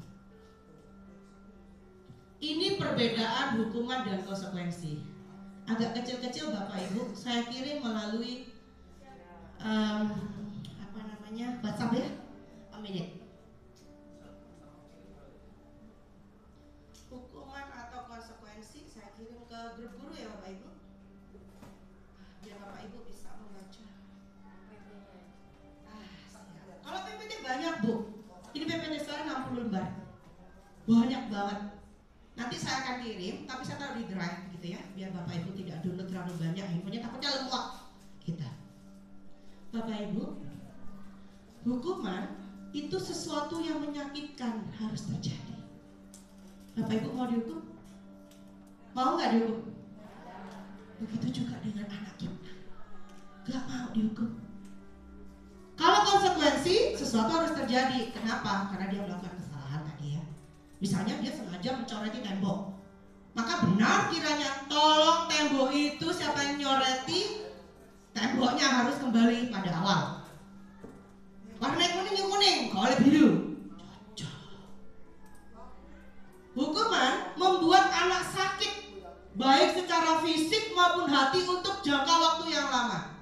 Ini perbedaan hukuman dan konsekuensi. Agak kecil-kecil Bapak Ibu, saya kirim melalui WhatsApp ya. A minute. Hukuman atau konsekuensi saya kirim ke grup guru ya Bapak Ibu. Biar Bapak Ibu bisa membaca. Kalau PPT banyak Bu. Ini PPT saya 60 lembar. Banyak banget. Nanti saya akan kirim, tapi saya taruh di drive gitu ya, biar Bapak Ibu tidak download terlalu banyak, handphonenya takutnya lemot kita. Bapak Ibu, hukuman itu sesuatu yang menyakitkan harus terjadi. Bapak Ibu mau dihukum? Mau nggak dihukum? Begitu juga dengan anak kita, nggak mau dihukum. Kalau konsekuensi, sesuatu harus terjadi. Kenapa? Karena dia melakukan kesalahan tadi ya. Misalnya dia sengaja mencoreti tembok, maka benar kiranya tolong tembok itu siapa yang nyoreti, temboknya harus kembali pada awal. Warna kuning yang kuning, kalau biru cocok. Hukuman membuat anak sakit, baik secara fisik maupun hati untuk jangka waktu yang lama.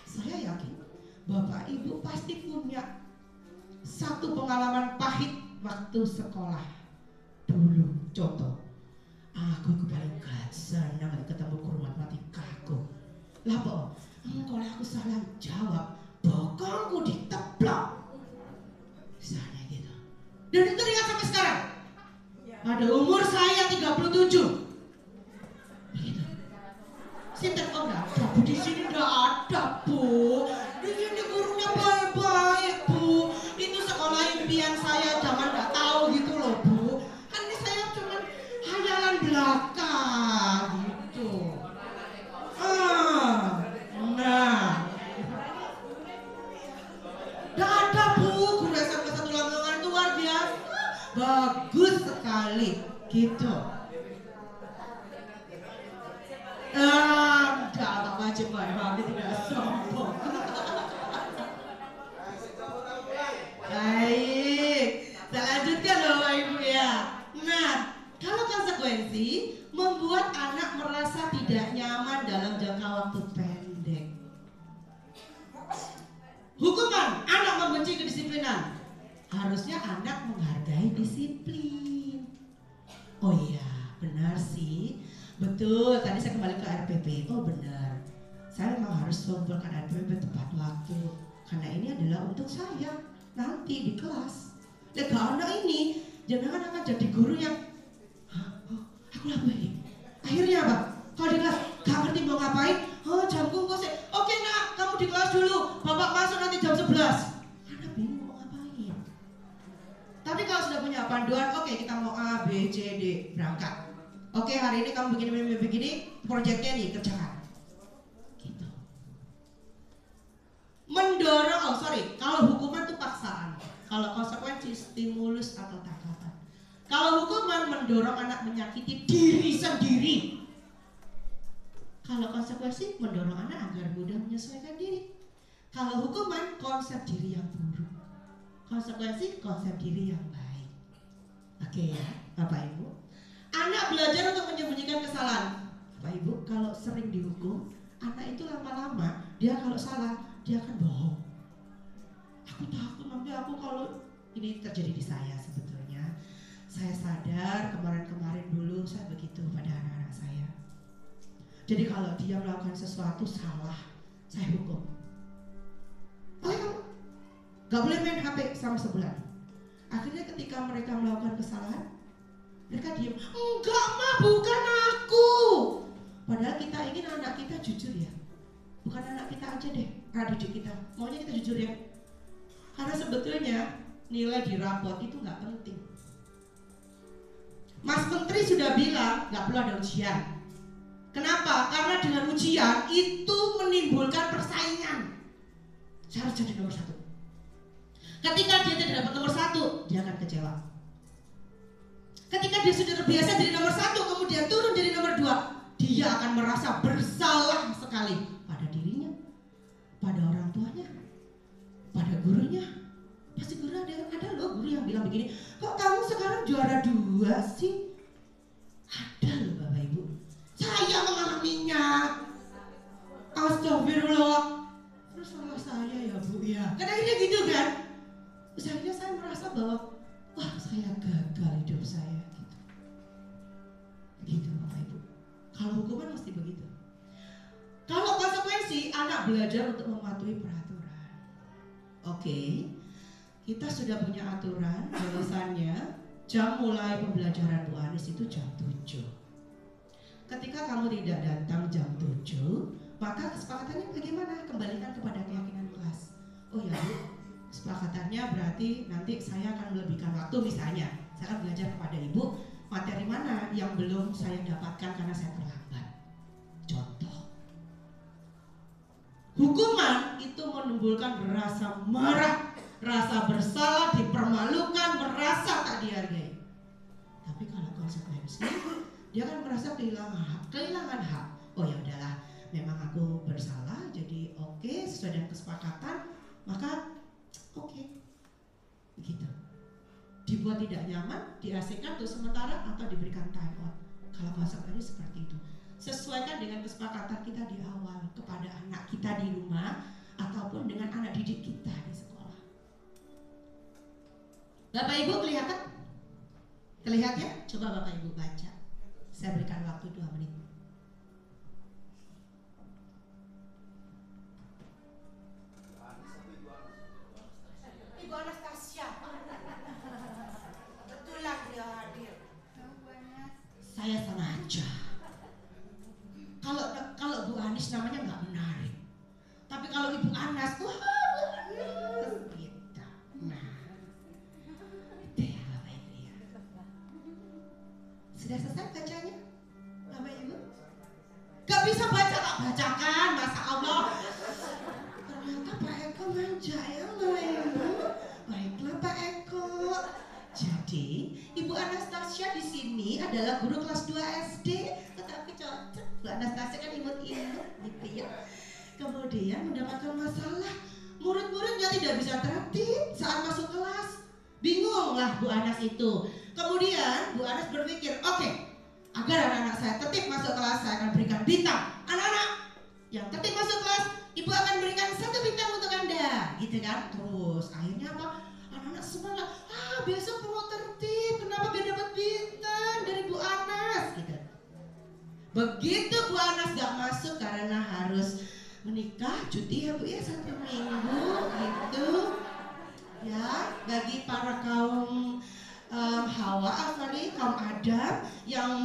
Saya yakin Bapak Ibu pasti punya satu pengalaman pahit waktu sekolah dulu. Contoh, aku paling gak senang ketemu guru matematikaku. Lah po, kalau aku salah jawab, bokongku diteplok. Misalnya gitu. Dan itu teringat sampai sekarang. Pada umur saya 37. Begitu. Sinten oh enggak ada Bu, di sini enggak ada Bu. Di sini gurunya baik-baik Bu. Itu sekolah impian saya, jangan enggak tahu gitu loh Bu. Kan ini saya cuma hayalan belaka gitu. Nah. Enggak ada Bu, guru SMP 1 Lamongan itu luar biasa. Bagus sekali gitu. Enggak wajib Pak, kami tidak sombong. Baik, saya lanjutkan Bapak Ibu ya. Nah, kalau konsekuensi membuat anak merasa tidak nyaman dalam jangka waktu pendek. Hukuman, anak membenci kedisiplinan. Harusnya anak menghargai disiplin. Oh iya, benar sih. Betul, tadi saya kembali ke RPP. Oh benar, saya memang harus mengumpulkan RPP tepat waktu. Karena ini adalah untuk saya nanti di kelas. Lihat anak ini, jangan akan jadi guru yang aku lakuin. Akhirnya apa? Kalau di kelas gak ngerti mau ngapain, jamku kok sih. Oke nak, kamu di kelas dulu, bapak masuk nanti jam 11. Anak bingung mau ngapain. Tapi kalau sudah punya panduan, oke kita mau A, B, C, D, berangkat. Oke hari ini kamu begini, proyeknya nih kerjakan. Gitu. Mendorong, kalau hukuman itu paksaan. Kalau konsekuensi stimulus atau tanggapan. Kalau hukuman mendorong anak menyakiti diri sendiri. Kalau konsekuensi mendorong anak agar mudah menyesuaikan diri. Kalau hukuman konsep diri yang buruk. Konsekuensi konsep diri yang baik. Oke ya Bapak Ibu. Anak belajar untuk menyembunyikan kesalahan. Bapak Ibu, kalau sering dihukum, anak itu lama-lama dia kalau salah, dia akan bohong. Aku takut nanti aku kalau ini terjadi di saya sebetulnya. Saya sadar kemarin-kemarin dulu saya begitu pada anak-anak saya. Jadi kalau dia melakukan sesuatu salah, saya hukum. Oke kamu, gak boleh main HP selama sebulan. Akhirnya ketika mereka melakukan kesalahan, mereka diam, enggak mah bukan aku. Padahal kita ingin anak kita jujur ya. Bukan anak kita aja deh, anak didik kita. Maunya kita jujur ya. Karena sebetulnya nilai di rapot itu gak penting. Mas Menteri sudah bilang gak perlu ada ujian. Kenapa? Karena dengan ujian itu menimbulkan persaingan. Saya harus jadi nomor 1. Ketika dia tidak dapat nomor 1, dia akan kecewa. Ketika dia sudah terbiasa jadi nomor 1, kemudian turun jadi nomor 2, dia akan merasa bersalah sekali pada dirinya, pada orang tuanya, pada gurunya. Pasti guru ada loh guru yang bilang begini, kok kamu sekarang juara 2 sih? Ada loh Bapak Ibu. Saya mengalaminya. Astagfirullah. Terus salah saya ya Bu ya. Kan akhirnya gitu kan. Terus akhirnya saya merasa bahwa wah saya gagal hidup saya gitu. Begitu Bapak Ibu. Kalau hukuman mesti begitu. Kalau konsekuensi, anak belajar untuk mematuhi peraturan. Oke. Kita sudah punya aturan bahwasannya jam mulai pembelajaran Bu Anis itu jam 7. Ketika kamu tidak datang jam 7, maka kesepakatannya bagaimana? Kembalikan kepada keyakinan kelas. Oh ya Bu, kesepakatannya berarti nanti saya akan melebihkan waktu misalnya. Saya akan belajar kepada Ibu materi mana yang belum saya dapatkan karena saya terlambat. Contoh. Hukuman itu menimbulkan rasa marah, rasa bersalah, dipermalukan, merasa tak dihargai. Tapi kalau konsekuensi, dia akan merasa kehilangan hak. Oh ya udahlah, memang aku bersalah, jadi oke, sesuai dengan kesepakatan, maka oke. Begitu. Dibuat tidak nyaman, diasingkan untuk sementara atau diberikan time out. Kalau konsekuensi seperti itu. Sesuaikan dengan kesepakatan kita di awal kepada anak kita di rumah ataupun dengan anak didik kita di sekolah. Bapak Ibu kelihatan? Terlihat ya? Coba Bapak Ibu baca. Saya berikan waktu 2 menit. Ibu Anastasia. Betulan dia hadir. Saya sengaja. Kalau Bu Anis namanya nggak menarik. Tapi kalau Ibu Anas, wah Bu Anas gitu. Nah, itu ya Bapak Ibu ya. Sudah selesai bacanya, Bapak Ibu? Gak bisa baca, tak bacakan, masa Allah. Ternyata Pak Eko manja ya Bapak Ibu. Baiklah Pak Eko. Jadi Ibu Anastasia di sini adalah guru kelas 2 SD, tetapi cocok. Bu Anastasia kan imut-imut gitu ya. Kemudian mendapatkan masalah, murid-muridnya tidak bisa tertib saat masuk kelas. Bingung lah Bu Anas itu. Kemudian Bu Anas berpikir, oke, agar anak-anak saya tertib masuk kelas, saya akan berikan bintang. Anak-anak yang tertib masuk kelas, Ibu akan berikan 1 bintang untuk Anda, gitu kan. Terus akhirnya apa? Anak-anak semangat, besok mau tertib, kenapa biar dapat bintang dari Bu Anas, gitu. Begitu Bu Anas gak masuk karena harus menikah, cuti ya Bu ya 1 minggu gitu. Ya, bagi para kaum Hawa kali, kaum Adam yang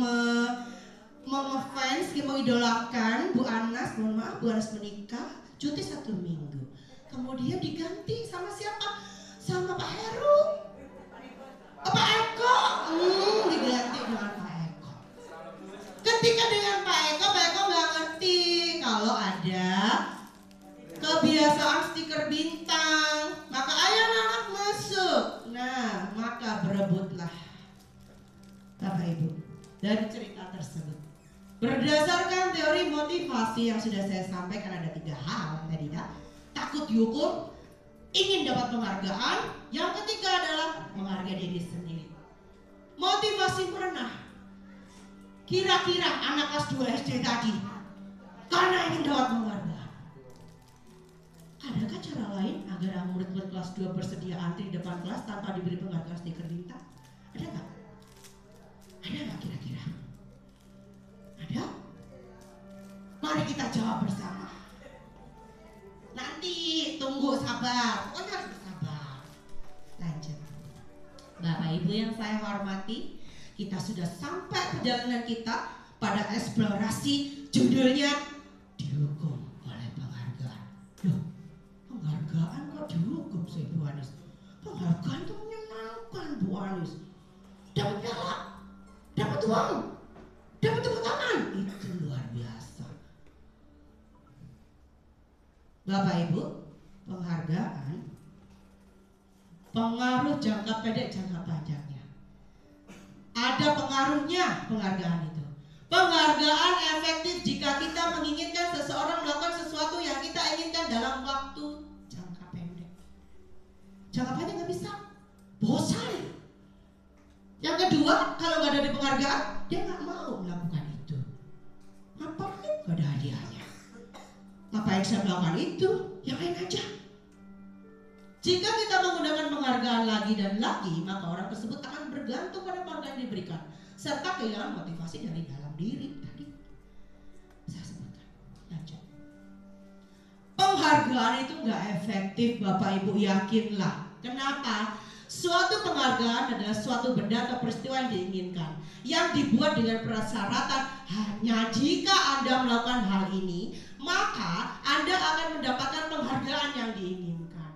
ngefans, mengidolakan Bu Anas, mohon maaf Bu Anas menikah, cuti 1 minggu. Kemudian diganti sama siapa? Sama Pak Heru. Pak Eko. Diganti dengan Pak Eko. Ketika dengan Pak Eko nggak ngerti kalau ada kebiasaan stiker bintang. Maka ayo anak masuk. Nah, maka berebutlah Bapak Ibu dari cerita tersebut. Berdasarkan teori motivasi yang sudah saya sampaikan, ada 3 hal tadi ya. Takut dihukum, ingin dapat penghargaan, yang ketiga adalah menghargai diri sendiri. Motivasi merenah. Kira-kira anak kelas 2 SD tadi karena ingin dapat penghargaan. Adakah cara lain agar murid-murid kelas 2 bersedia antri di depan kelas tanpa diberi penghargaan stiker bintang? Ada nggak? Ada nggak kira-kira? Ada? Mari kita jawab bersama. Nanti tunggu, sabar. Pokoknya harus bersabar. Lanjut. Bapak Ibu yang saya hormati, kita sudah sampai perjalanan kita pada eksplorasi judulnya dihukum oleh penghargaan. Loh, penghargaan kok dihukum sih Bu Anis? Penghargaan itu menyenangkan Bu Anis. Dapat piala, dapat uang, dapat tepuk tangan. Itu luar biasa. Bapak Ibu, penghargaan pengaruh jangka pendek, jangka panjangnya. Ada pengaruhnya penghargaan itu. Penghargaan efektif jika kita menginginkan seseorang melakukan sesuatu yang kita inginkan dalam waktu jangka pendek. Jangka pendek nggak bisa, bosan. Yang kedua, kalau nggak ada penghargaan, dia nggak mau melakukan itu. Ngapain? Nggak ada hadiahnya. Ngapain saya melakukan itu? Yang lain aja. Jika kita menggunakan penghargaan lagi dan lagi, maka orang tersebut akan bergantung pada penghargaan yang diberikan, serta kehilangan motivasi dari dalam diri. Tadi saya sebutkan. Lanjut. Penghargaan itu nggak efektif, Bapak Ibu, yakinlah. Kenapa? Suatu penghargaan adalah suatu benda atau peristiwa yang diinginkan, yang dibuat dengan persyaratan hanya jika Anda melakukan hal ini, maka Anda akan mendapatkan penghargaan yang diinginkan.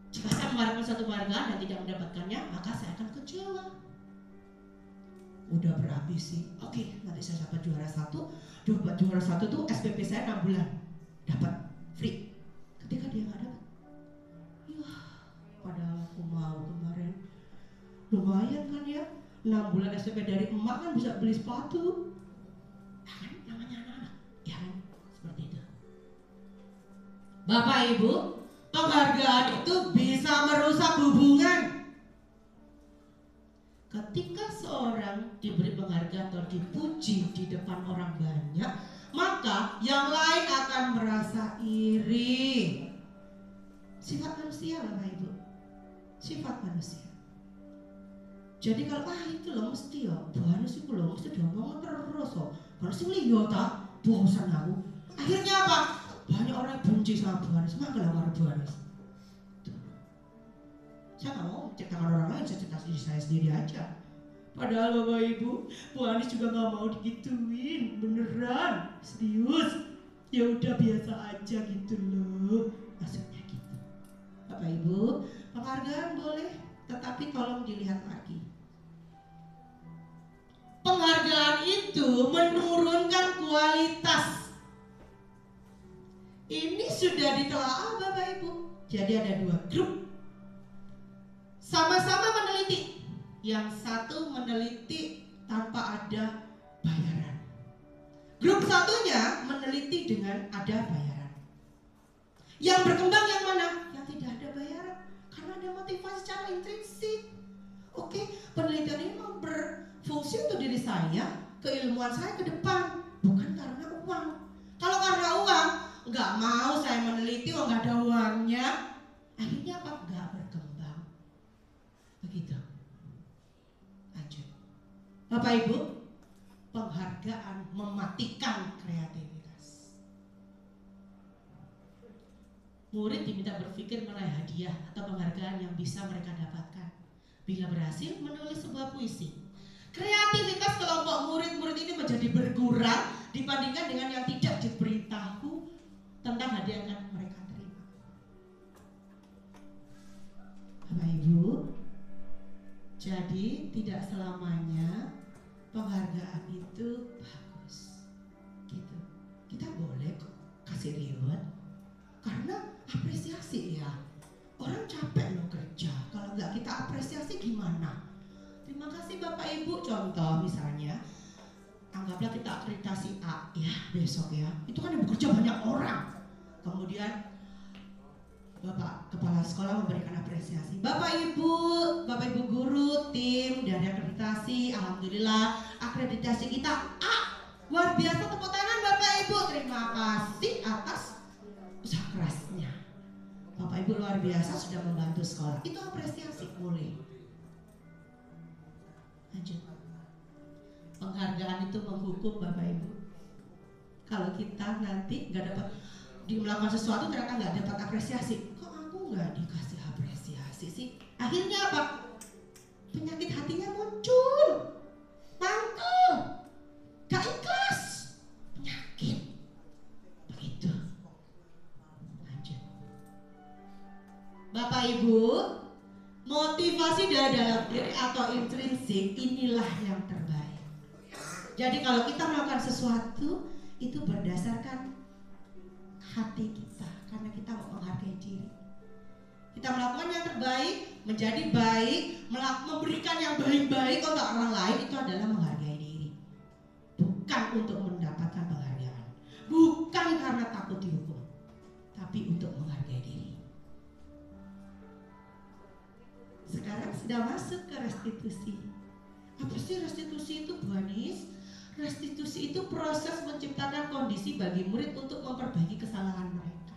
Jika saya mengharapkan satu penghargaan dan tidak mendapatkannya, maka saya akan kecewa. Udah berambisi, oke, nanti saya dapat juara satu. Dapat juara satu tuh SPP saya 6 bulan, dapat free. Ketika dia nggak dapat, padahal aku mau kemarin, lumayan kan ya, 6 bulan SPP dari emak kan bisa beli sepatu. Ya kan, namanya anak-anak, ya kan, seperti itu. Bapak Ibu, penghargaan itu bisa merusak hubungan. Ketika seorang diberi penghargaan atau dipuji di depan orang banyak, maka yang lain akan merasa iri. Sifat manusia, Bapak Ibu. Sifat manusia. Jadi kalau itu loh mesti ya, bonus itu loh mesti diomongin terus loh. Kalau sih lihat tak, bosan aku. Akhirnya apa? Banyak orang benci sama bonus, malah marah bonus. Saya nggak mau menciptakan orang lain, saya cipta diri saya sendiri aja. Padahal Bapak Ibu, Bu Anis juga nggak mau digituin, beneran, serius. Ya udah biasa aja gitu loh, maksudnya gitu. Bapak Ibu, penghargaan boleh, tetapi tolong dilihat lagi. Penghargaan itu menurunkan kualitas. Ini sudah ditelaah Bapak Ibu. Jadi ada 2 grup. Sama-sama meneliti. Yang satu meneliti tanpa ada bayaran. Grup satunya meneliti dengan ada bayaran. Yang berkembang yang mana? Yang tidak ada bayaran. Karena ada motivasi secara intrinsik. Oke, penelitian ini mau berfungsi untuk diri saya, keilmuan saya ke depan, bukan karena uang. Kalau karena uang, nggak mau saya meneliti, nggak ada uangnya. Akhirnya apa? Nggak berkembang. Begitu. Lanjut. Bapak Ibu, penghargaan mematikan kreativitas. Murid diminta berpikir mengenai hadiah atau penghargaan yang bisa mereka dapatkan bila berhasil menulis sebuah puisi. Kreativitas kelompok murid-murid ini menjadi berkurang dibandingkan dengan yang tidak diberitahu tentang hadiah yang mereka terima. Bapak Ibu, jadi tidak selamanya penghargaan itu bagus. Gitu. Kita boleh kok kasih reward karena apresiasi ya. Orang capek loh kerja, kalau nggak kita apresiasi gimana? Terima kasih Bapak Ibu. Contoh misalnya, anggaplah kita akreditasi A ya besok ya. Itu kan yang bekerja banyak orang. Kemudian Bapak Kepala Sekolah memberikan apresiasi. Bapak Ibu guru, tim dari akreditasi, alhamdulillah akreditasi kita A. Luar biasa, tepuk tangan Bapak Ibu. Terima kasih atas usaha kerasnya. Bapak Ibu luar biasa sudah membantu sekolah. Itu apresiasi, boleh. Lanjut. Penghargaan itu menghukum Bapak Ibu. Kalau kita nanti nggak dapat melakukan sesuatu ternyata nggak dapat apresiasi, kok aku nggak dikasih apresiasi sih? Akhirnya apa? Penyakit hatinya muncul, mangkel, gak ikhlas, penyakit. Begitu. Lanjut. Bapak Ibu, motivasi dari dalam diri atau intrinsik inilah yang terbaik. Jadi kalau kita melakukan sesuatu itu berdasarkan hati kita karena kita mau menghargai diri. Kita melakukan yang terbaik, menjadi baik, memberikan yang baik-baik untuk orang lain, itu adalah menghargai diri. Bukan untuk mendapatkan penghargaan, bukan karena takut dihukum, tapi untuk menghargai diri. Sekarang sudah masuk ke restitusi. Apa sih restitusi itu, Bu Anis? Restitusi itu proses menciptakan kondisi bagi murid untuk memperbaiki kesalahan mereka.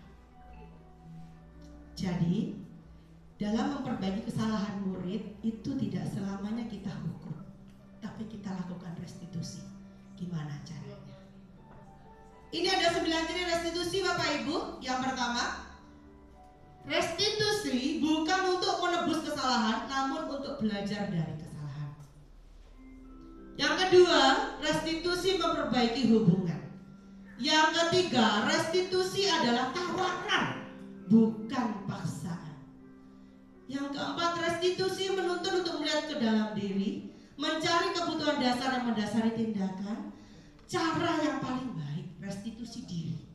Jadi, dalam memperbaiki kesalahan murid itu tidak selamanya kita hukum, tapi kita lakukan restitusi. Gimana caranya? Ini ada 9 ciri restitusi Bapak Ibu. Yang pertama, restitusi bukan untuk menebus kesalahan, namun untuk belajar dari kesalahan. Yang kedua, restitusi memperbaiki hubungan. Yang ketiga, restitusi adalah tawaran, bukan paksaan. Yang keempat, restitusi menuntun untuk melihat ke dalam diri, mencari kebutuhan dasar yang mendasari tindakan. Cara yang paling baik, restitusi diri.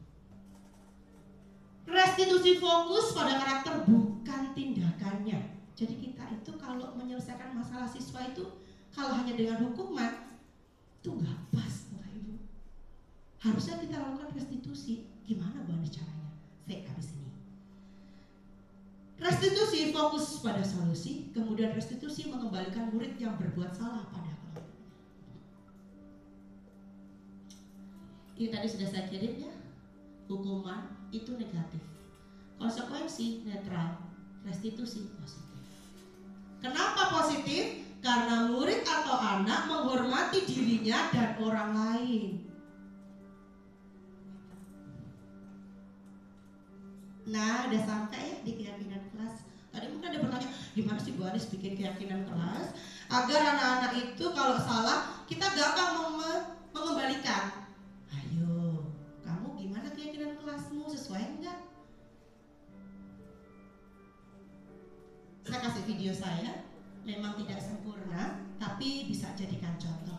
Restitusi fokus pada karakter, bukan tindakannya. Jadi kita itu kalau menyelesaikan masalah siswa itu, kalau hanya dengan hukuman itu nggak pas, Bapak Ibu. Harusnya kita lakukan restitusi. Gimana Bu Anis caranya? Saya habis ini. Restitusi fokus pada solusi, kemudian restitusi mengembalikan murid yang berbuat salah pada kelompoknya. Ini tadi sudah saya kirim ya. Hukuman itu negatif, konsekuensi netral, restitusi positif. Kenapa positif? Karena murid atau anak menghormati dirinya dan orang lain. Nah, udah sampai ya di keyakinan kelas. Tadi mungkin ada bertanya, gimana sih Bu Anis bikin keyakinan kelas agar anak-anak itu kalau salah kita gampang mengembalikan. Ayo, kamu gimana keyakinan kelasmu, sesuai enggak? Saya kasih video saya. Memang tidak sempurna, tapi bisa jadikan contoh.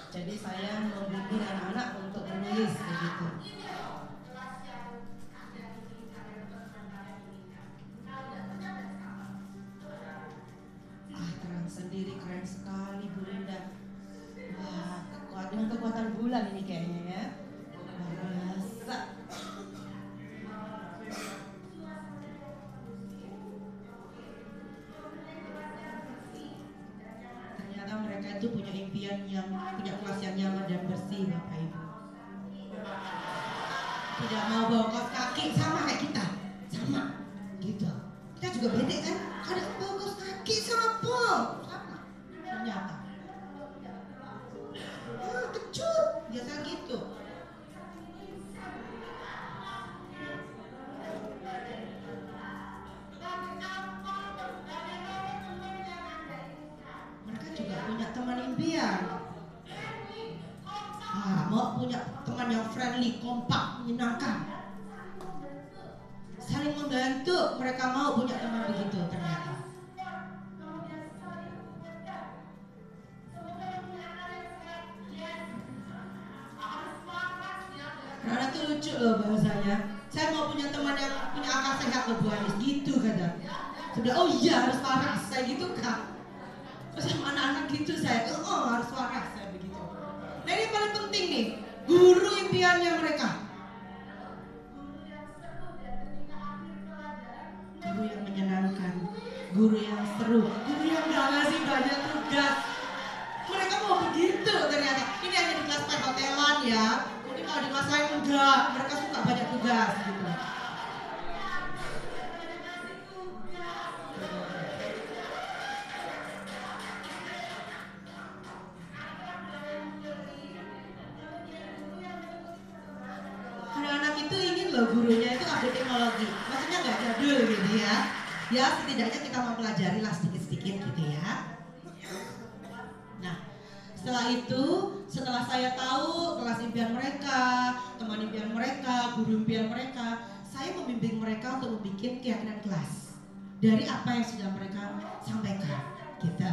Jadi saya membimbing anak-anak untuk menulis begitu. Terang sendiri keren sekali Bu Linda. Wah, dengan kekuatan bulan ini kayaknya ya. Luar biasa. Ternyata mereka itu punya impian yang punya kelas yang nyaman dan bersih, Bapak Ibu. Tidak mau bawa kaos kaki sama kayak kita, sama gitu. Kita juga beda kan, ada bawa kaos kaki sama pom, sama. Ternyata kecut, biasa gitu. Mereka juga punya teman impian. Mau punya teman yang friendly, kompak, menyenangkan, saling membantu. Mereka mau punya teman begitu ternyata. Karena itu lucu loh bahasanya. Saya mau punya teman yang punya akal sehat loh Bu Anis, gitu kata. Sudah, oh iya harus waras, saya gitu Kak. Terus sama anak-anak gitu saya, oh harus waras, saya begitu. Nah ini paling penting nih, guru impiannya mereka. Guru yang menyenangkan, guru yang seru, guru yang gak ngasih banyak tugas. Mereka mau begitu ternyata. Ini hanya di kelas perhotelan ya. Mungkin kalau di kelas lain enggak, mereka suka banyak tugas gitu. Anak-anak itu ingin loh gurunya itu update teknologi. Maksudnya nggak jadul gitu ya. Ya setidaknya kita mempelajari lah sedikit-sedikit gitu ya. Nah setelah itu, setelah saya tahu kelas impian mereka, teman impian mereka, guru impian mereka, saya membimbing mereka untuk membuat keyakinan kelas dari apa yang sudah mereka sampaikan gitu.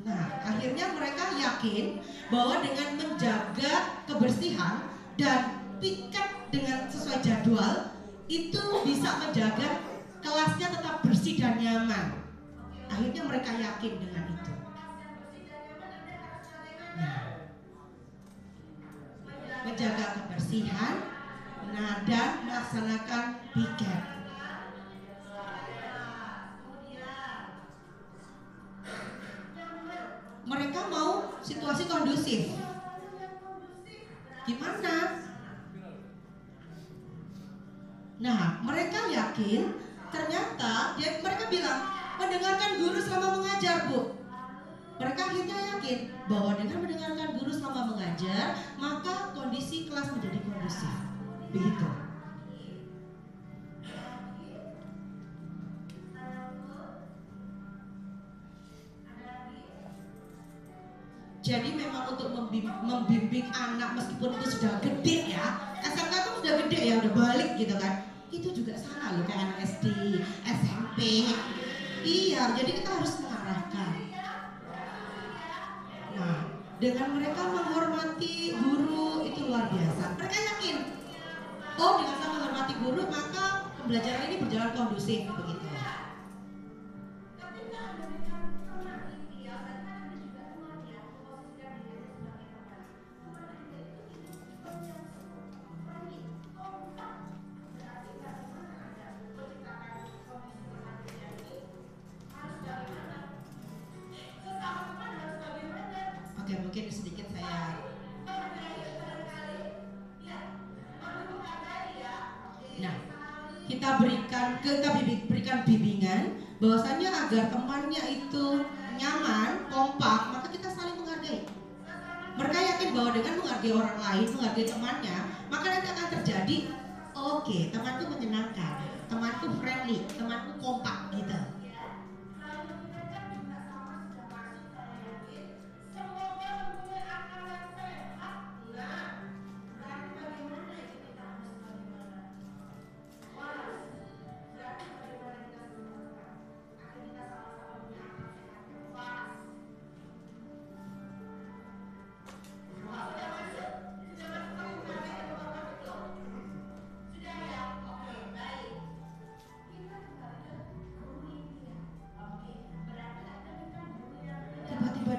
Nah, akhirnya mereka yakin bahwa dengan menjaga kebersihan dan piket dengan sesuai jadwal itu bisa menjaga kelasnya tetap bersih dan nyaman. Akhirnya mereka yakin dengan itu. Nah, menjaga kebersihan, dan melaksanakan piket. Mereka mau situasi kondusif. Gimana? Nah, mereka yakin ternyata mereka bilang mendengarkan guru selama mengajar, Bu. Mereka akhirnya yakin bahwa dengan mendengarkan guru selama mengajar, maka kondisi kelas menjadi kondusif. Begitu. Jadi memang untuk membimbing anak meskipun itu sudah gede ya, SMK itu sudah gede ya, udah balik gitu kan. Itu juga sama loh kayak anak SD, SMP. Iya, jadi kita harus mengarahkan. Nah, dengan mereka menghormati guru itu luar biasa. Mereka yakin, oh dengan saya menghormati guru maka pembelajaran ini berjalan kondusif begitu. Oke, mungkin sedikit saya. Nah, kita berikan bimbingan bahwasanya agar temannya itu nyaman, kompak, maka kita saling menghargai. Mereka yakin bahwa dengan menghargai orang lain, menghargai temannya, maka nanti akan terjadi, oke, temanku menyenangkan, temanku friendly, temanku kompak gitu.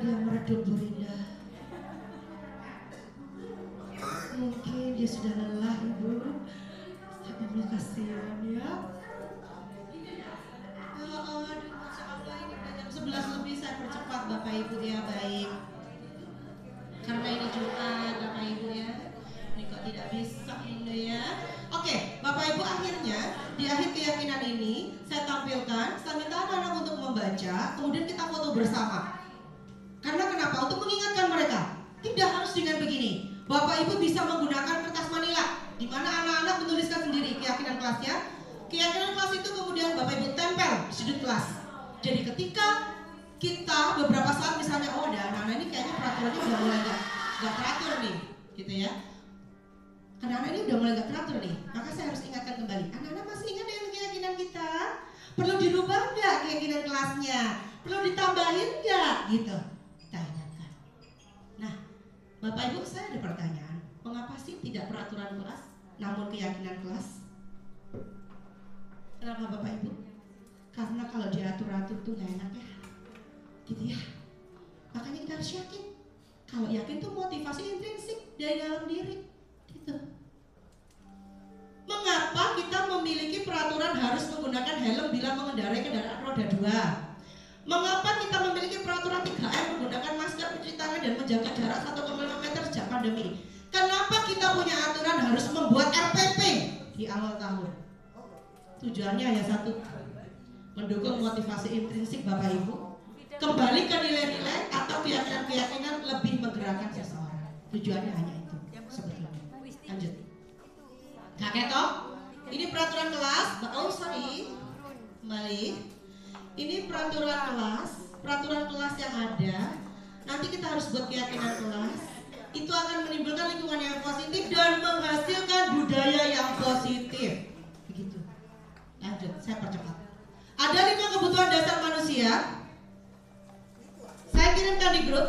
dia meredup Bu Rinda. Mungkin dia sudah lelah Ibu. Terima kasihan ya. Masya Allah, ini udah jam 11 lebih, saya percepat Bapak Ibu ya. Baik, karena ini Jumat Bapak Ibu ya, ini kok tidak bisa ini ya. Oke Bapak Ibu, akhirnya di akhir keyakinan ini saya tampilkan, saya minta anak-anak untuk membaca, kemudian kita foto bersama. Karena kenapa? Untuk mengingatkan mereka, tidak harus dengan begini. Bapak Ibu bisa menggunakan kertas manila, di mana anak-anak menuliskan sendiri keyakinan kelasnya. Keyakinan kelas itu kemudian Bapak Ibu tempel di sudut kelas. Jadi ketika kita beberapa saat misalnya, oh ada anak-anak ini kayaknya peraturannya udah mulai gak teratur nih, gitu ya. Anak-anak ini udah mulai gak teratur nih, maka saya harus ingatkan kembali. Anak-anak masih ingat dengan keyakinan kita? Perlu dirubah nggak keyakinan kelasnya? Perlu ditambahin nggak? Gitu, kita ingatkan. Nah, Bapak Ibu, saya ada pertanyaan. Mengapa sih tidak peraturan kelas, namun keyakinan kelas? Kenapa Bapak Ibu? Karena kalau diatur-atur tuh gak enak ya, gitu ya. Makanya kita harus yakin. Kalau yakin tuh motivasi intrinsik dari dalam diri, gitu. Mengapa kita memiliki peraturan harus menggunakan helm bila mengendarai kendaraan roda 2? Mengapa kita memiliki peraturan 3M menggunakan masker, mencuci tangan dan menjaga jarak 1,5 meter sejak pandemi? Kenapa kita punya aturan harus membuat RPP di awal tahun? Tujuannya hanya satu, mendukung motivasi intrinsik Bapak Ibu, kembali ke nilai-nilai atau keyakinan-keyakinan lebih menggerakkan seseorang. Tujuannya hanya itu sebetulnya. Lanjut. Kakek toh, ini peraturan kelas. Oh sorry, kembali. Ini peraturan kelas yang ada. Nanti kita harus buat keyakinan kelas. Itu akan menimbulkan lingkungan yang positif dan menghasilkan budaya yang positif. Begitu. Lanjut, saya percepat. Ada 5 kebutuhan dasar manusia. Saya kirimkan di grup.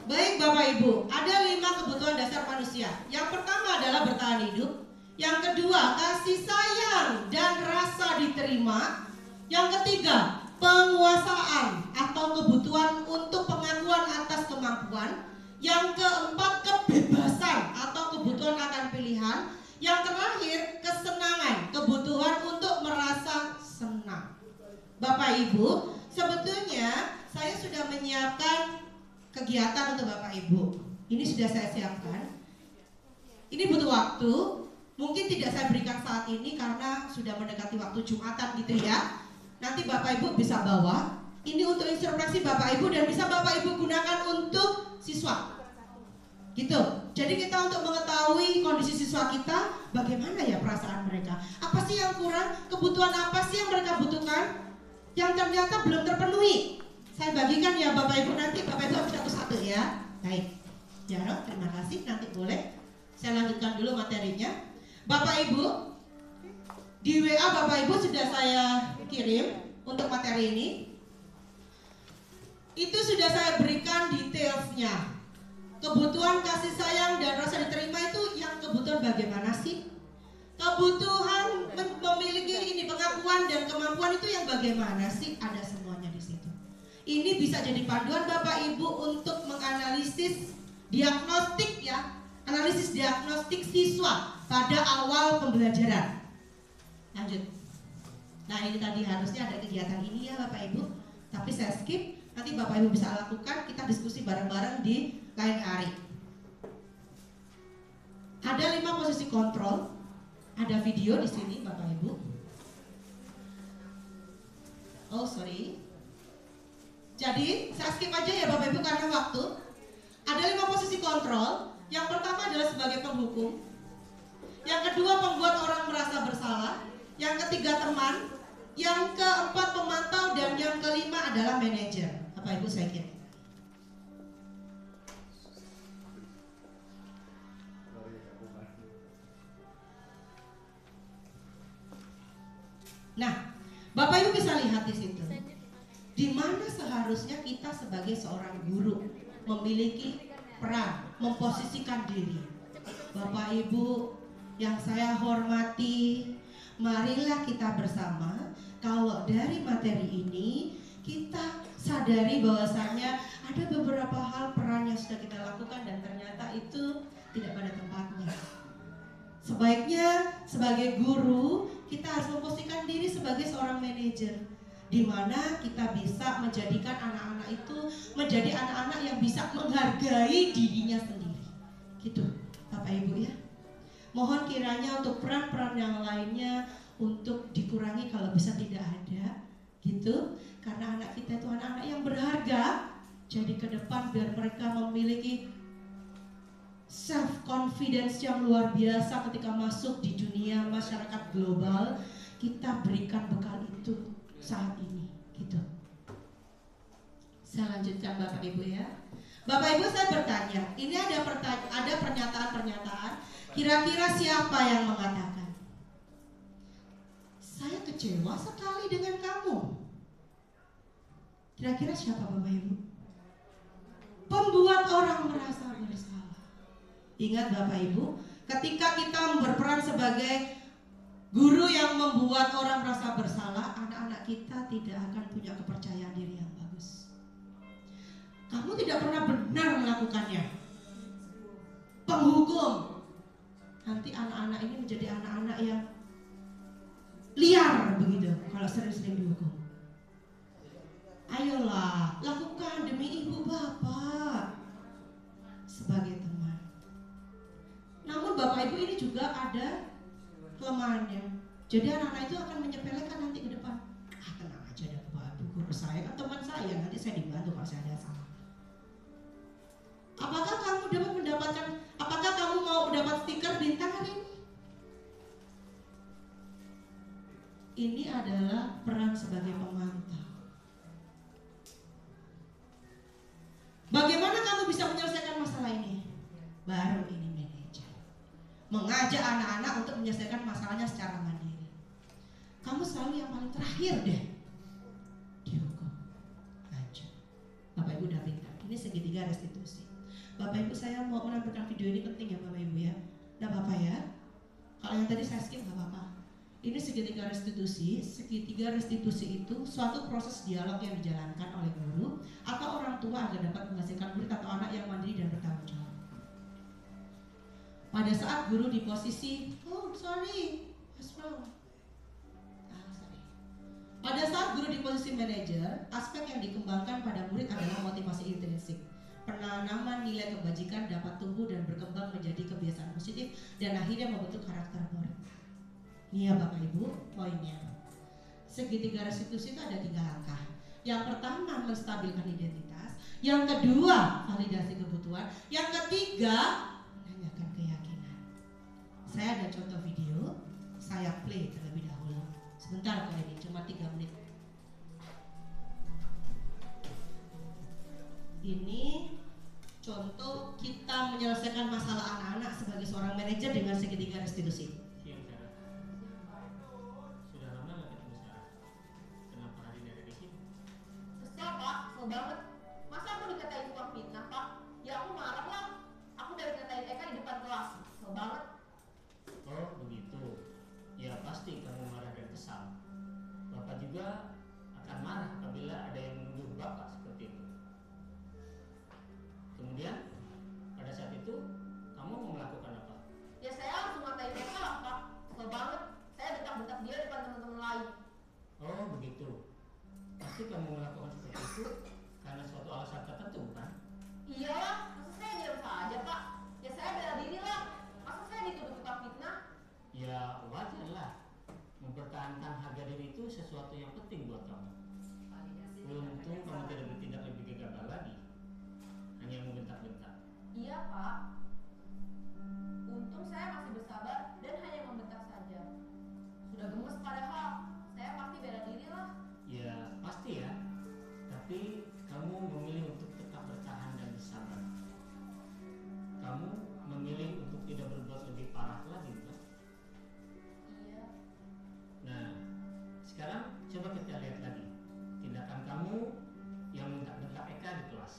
Baik Bapak Ibu, ada 5 kebutuhan dasar manusia. Yang pertama adalah bertahan hidup. Yang kedua, kasih sayang dan rasa diterima. Yang ketiga, penguasaan atau kebutuhan untuk pengakuan atas kemampuan. Yang keempat, kebebasan atau kebutuhan akan pilihan. Yang terakhir, kesenangan, kebutuhan untuk merasa senang. Bapak Ibu, sebetulnya saya sudah menyiapkan kegiatan untuk Bapak Ibu. Ini sudah saya siapkan. Ini butuh waktu. Mungkin tidak saya berikan saat ini karena sudah mendekati waktu Jumatan gitu ya. Nanti Bapak Ibu bisa bawa. Ini untuk introspeksi Bapak Ibu dan bisa Bapak Ibu gunakan untuk siswa. Gitu. Jadi kita untuk mengetahui kondisi siswa kita, bagaimana ya perasaan mereka. Apa sih yang kurang? Kebutuhan apa sih yang mereka butuhkan? Yang ternyata belum terpenuhi. Saya bagikan ya Bapak Ibu, nanti Bapak Ibu satu-satu ya. Baik. Jarod, terima kasih. Nanti boleh saya lanjutkan dulu materinya. Bapak Ibu, di WA Bapak Ibu sudah saya kirim untuk materi ini. Itu sudah saya berikan detailsnya. Kebutuhan kasih sayang dan rasa diterima itu yang kebutuhan bagaimana sih? Kebutuhan memiliki ini pengakuan dan kemampuan itu yang bagaimana sih? Ada semuanya di situ. Ini bisa jadi panduan Bapak Ibu untuk menganalisis diagnostik ya, analisis diagnostik siswa pada awal pembelajaran. Lanjut. Nah ini tadi harusnya ada kegiatan ini ya Bapak Ibu, tapi saya skip. Nanti Bapak Ibu bisa lakukan, kita diskusi bareng-bareng di lain hari. Ada 5 posisi kontrol, ada video di sini Bapak Ibu. Oh sorry. Jadi saya skip aja ya Bapak Ibu karena waktu. Ada 5 posisi kontrol. Yang pertama adalah sebagai penghukum. Yang kedua membuat orang merasa bersalah. Yang ketiga teman. Yang keempat pemantau dan yang kelima adalah manajer. Bapak Ibu saya kira. Nah, Bapak Ibu bisa lihat di situ. Di mana seharusnya kita sebagai seorang guru memiliki peran, memposisikan diri. Bapak Ibu yang saya hormati, marilah kita bersama kalau dari materi ini kita sadari bahwasannya ada beberapa hal peran yang sudah kita lakukan dan ternyata itu tidak pada tempatnya. Sebaiknya sebagai guru kita harus memposisikan diri sebagai seorang manajer, di mana kita bisa menjadikan anak-anak itu menjadi anak-anak yang bisa menghargai dirinya sendiri. Gitu, Bapak Ibu ya. Mohon kiranya untuk peran-peran yang lainnya untuk dikurangi kalau bisa tidak ada, gitu. Karena anak kita itu anak-anak yang berharga. Jadi ke depan biar mereka memiliki self confidence yang luar biasa ketika masuk di dunia masyarakat global, kita berikan bekal itu saat ini, gitu. Saya lanjutkan Bapak Ibu ya. Bapak Ibu, saya bertanya, ini ada pernyataan-pernyataan. Kira-kira siapa yang mengatakan? Saya kecewa sekali dengan kamu. Kira-kira siapa Bapak Ibu? Pembuat orang merasa bersalah. Ingat Bapak Ibu, ketika kita berperan sebagai guru yang membuat orang merasa bersalah, anak-anak kita tidak akan punya kepercayaan diri yang bagus. Kamu tidak pernah benar melakukannya. Penghukum. Nanti anak-anak ini menjadi anak-anak yang liar begitu kalau sering-sering dihukum. Ayolah, lakukan demi ibu bapak sebagai teman. Namun Bapak Ibu ini juga ada kelemahannya. Jadi anak-anak itu akan menyepelekan nanti ke depan. Tenang aja ada Bapak Ibu, guru saya kan teman saya, nanti saya dibantu kalau saya ada salah. Apakah kamu mau mendapat stiker bintang hari ini? Ini adalah peran sebagai pemantau. Bagaimana kamu bisa menyelesaikan masalah ini? Baru ini manajer. Mengajak anak-anak untuk menyelesaikan masalahnya secara mandiri. Kamu selalu yang paling terakhir deh dihukum. Lanjut. Bapak Ibu udah pintar. Ini segitiga restitusi. Bapak Ibu, saya mau menampilkan video ini penting ya Bapak Ibu ya. Nggak apa-apa ya. Kalau yang tadi saya skip nggak apa-apa. Ini segitiga restitusi. Segitiga restitusi itu suatu proses dialog yang dijalankan oleh guru atau orang tua agar dapat menghasilkan murid atau anak yang mandiri dan bertanggung jawab. Pada saat guru di posisi, pada saat guru di posisi manajer, aspek yang dikembangkan pada murid adalah motivasi intrinsik. Penanaman nilai kebajikan dapat tumbuh dan berkembang menjadi kebiasaan positif dan akhirnya membentuk karakter murid. Ini ya Bapak Ibu poinnya. Segitiga restitusi itu ada 3 langkah. Yang pertama menstabilkan identitas, yang kedua validasi kebutuhan, yang ketiga menanyakan keyakinan. Saya ada contoh video, saya play terlebih dahulu. Sebentar kali ini, cuma 3 menit. Ini contoh kita menyelesaikan masalah anak-anak sebagai seorang manajer dengan segitiga restitusi. Sudah lama nggak ketemu Sarah? Kenapa hari ini ada di sini? Kesel Pak, kesel banget. Masa aku dikatain tukang fitnah Pak? Ya aku marah lah. Aku dari ngatain Eka di depan kelas. Kesel banget. Oh begitu. Ya pasti kamu marah dan kesal. Bapak juga akan marah apabila ada yang menuduh Bapak seperti itu. Kemudian pada saat itu kamu mau melakukan apa? Ya saya langsung ngatain Eka lah Pak. Kesel banget. Saya bentak-bentak dia depan teman-teman lain. Oh begitu. Pasti kamu melakukan seperti itu karena suatu alasan tertentu kan? Iyalah, masa saya diam saja Pak? Ya saya bela diri lah. Masa saya dituduh tukang fitnah? Ya wajar lah. Mempertahankan harga diri itu sesuatu yang penting buat kamu. Untung kamu tidak bertindak lebih gegabah lagi. Hanya membentak-bentak. Iya Pak. Untung saya masih bersabar dan hanya membentak saja. Sudah gemes padahal. Saya pasti bela diri lah. Ya pasti ya. Tapi kamu memilih untuk tetap bertahan dan bersabar. Kamu memilih untuk tidak berbuat lebih parah lagi, bukan? Iya. Nah, sekarang coba kita lihat lagi tindakan kamu yang bentak-bentak Eka di kelas.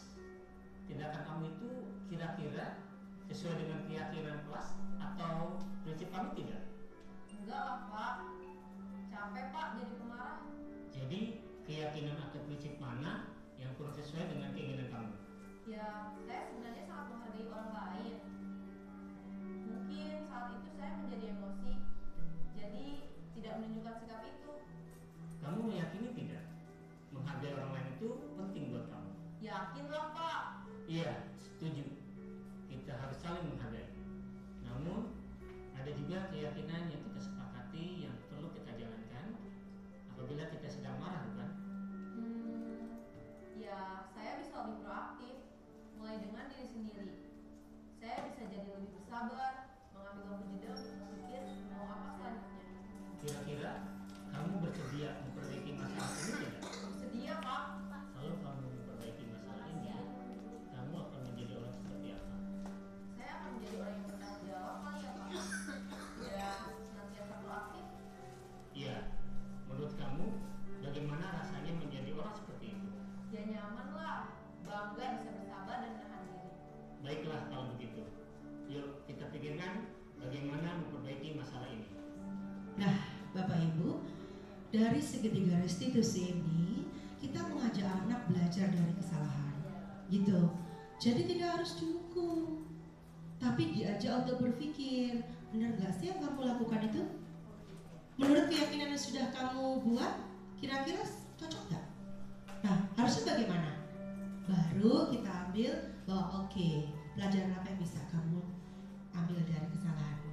Tindakan kamu itu kira-kira sesuai dengan keyakinan kelas atau prinsip kamu tidak? Enggak lah Pak, capek Pak jadi pemarah. Jadi keyakinan atau prinsip mana yang kurang sesuai dengan keinginan kamu? Ya, saya sebenarnya sangat menghargai orang lain. Mungkin saat itu saya menjadi emosi, jadi tidak menunjukkan sikap itu. Kamu meyakini tidak? Menghargai orang lain itu penting buat kamu. Yakinlah Pak. Iya, setuju. Kita harus saling menghargai. Namun, ada juga keyakinan yang kita sepakati yang perlu kita jalankan apabila kita sedang marah, bukan? Ya, saya bisa lebih proaktif, mulai dengan diri sendiri. Saya bisa jadi lebih bersabar, mengambil waktu jeda untuk berpikir mau apa selanjutnya. Kira-kira kamu bersedia memperbaiki masalah ini tidak? Sedia Pak. Kalau kamu memperbaiki masalah ini, kamu akan menjadi orang seperti apa? Saya akan menjadi orang yang bertanggung jawab kali ya Pak. Ya, senantiasa proaktif. Iya, menurut kamu bagaimana rasanya menjadi orang seperti itu? Ya nyaman lah, bangga bisa bersabar dan menahan diri. Baiklah kalau begitu. Yuk kita pikirkan bagaimana memperbaiki masalah ini. Nah, Bapak Ibu, dari segitiga restitusi ini kita mengajak anak belajar dari kesalahan, gitu. Jadi tidak harus dihukum, tapi diajak untuk berpikir, benar gak sih yang kamu lakukan itu? Menurut keyakinan yang sudah kamu buat, kira-kira cocok gak? Nah, harusnya bagaimana? Baru kita ambil bahwa oke, pelajaran apa yang bisa kamu ambil dari kesalahanmu.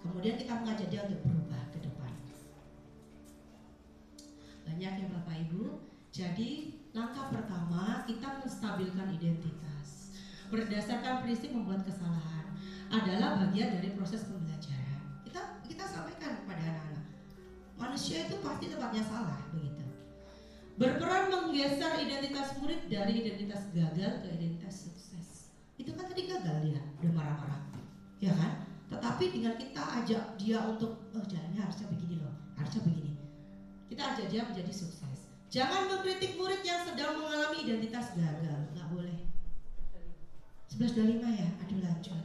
Kemudian kita mengajak dia untuk berubah ke depan. Banyak ya Bapak Ibu. Jadi langkah pertama kita menstabilkan identitas berdasarkan prinsip membuat kesalahan adalah bagian dari proses pembelajaran. Kita sampaikan kepada anak-anak, manusia itu pasti tempatnya salah, begitu. Berperan menggeser identitas murid dari identitas gagal ke identitas sukses. Itu kan tadi gagal dia, udah marah-marah, ya kan? Tetapi dengan kita ajak dia untuk, oh jalannya harusnya begini loh, harusnya begini. Kita ajak dia menjadi sukses. Jangan mengkritik murid yang sedang mengalami identitas gagal, nggak boleh. 1125 ya, aduh lanjut.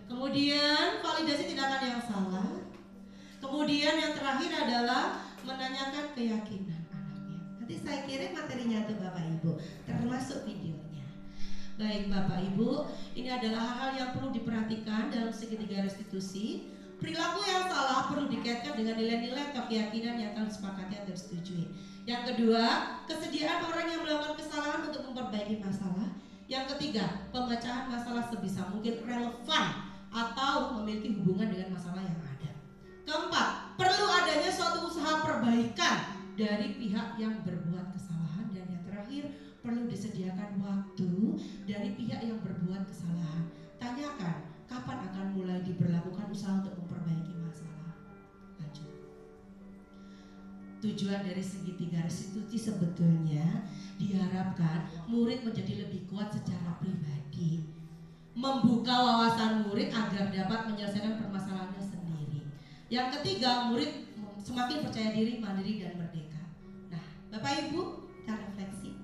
Kemudian validasi tindakan yang salah. Kemudian yang terakhir adalah menanyakan keyakinan anaknya. Nanti saya kirim materinya untuk Bapak Ibu, termasuk videonya. Baik Bapak Ibu, ini adalah hal-hal yang perlu diperhatikan dalam segitiga restitusi. Perilaku yang salah perlu dikaitkan dengan nilai-nilai atau keyakinan yang telah disepakati atau disetujui. Yang kedua, kesediaan orang yang melakukan kesalahan untuk memperbaiki masalah. Yang ketiga, pemecahan masalah sebisa mungkin relevan atau memiliki hubungan dengan masalah yang ada. Keempat, perlu adanya suatu usaha perbaikan dari pihak yang berbuat kesalahan. Dan yang terakhir, perlu disediakan waktu dari pihak yang berbuat kesalahan. Tanyakan, kapan akan mulai diberlakukan usaha untuk memperbaiki masalah. Lanjut. Tujuan dari segitiga restitusi sebetulnya diharapkan murid menjadi lebih kuat secara pribadi, membuka wawasan murid agar dapat menyelesaikan permasalahannya sendiri. Yang ketiga, murid semakin percaya diri, mandiri, dan merdeka. Nah, Bapak Ibu, kita refleksi.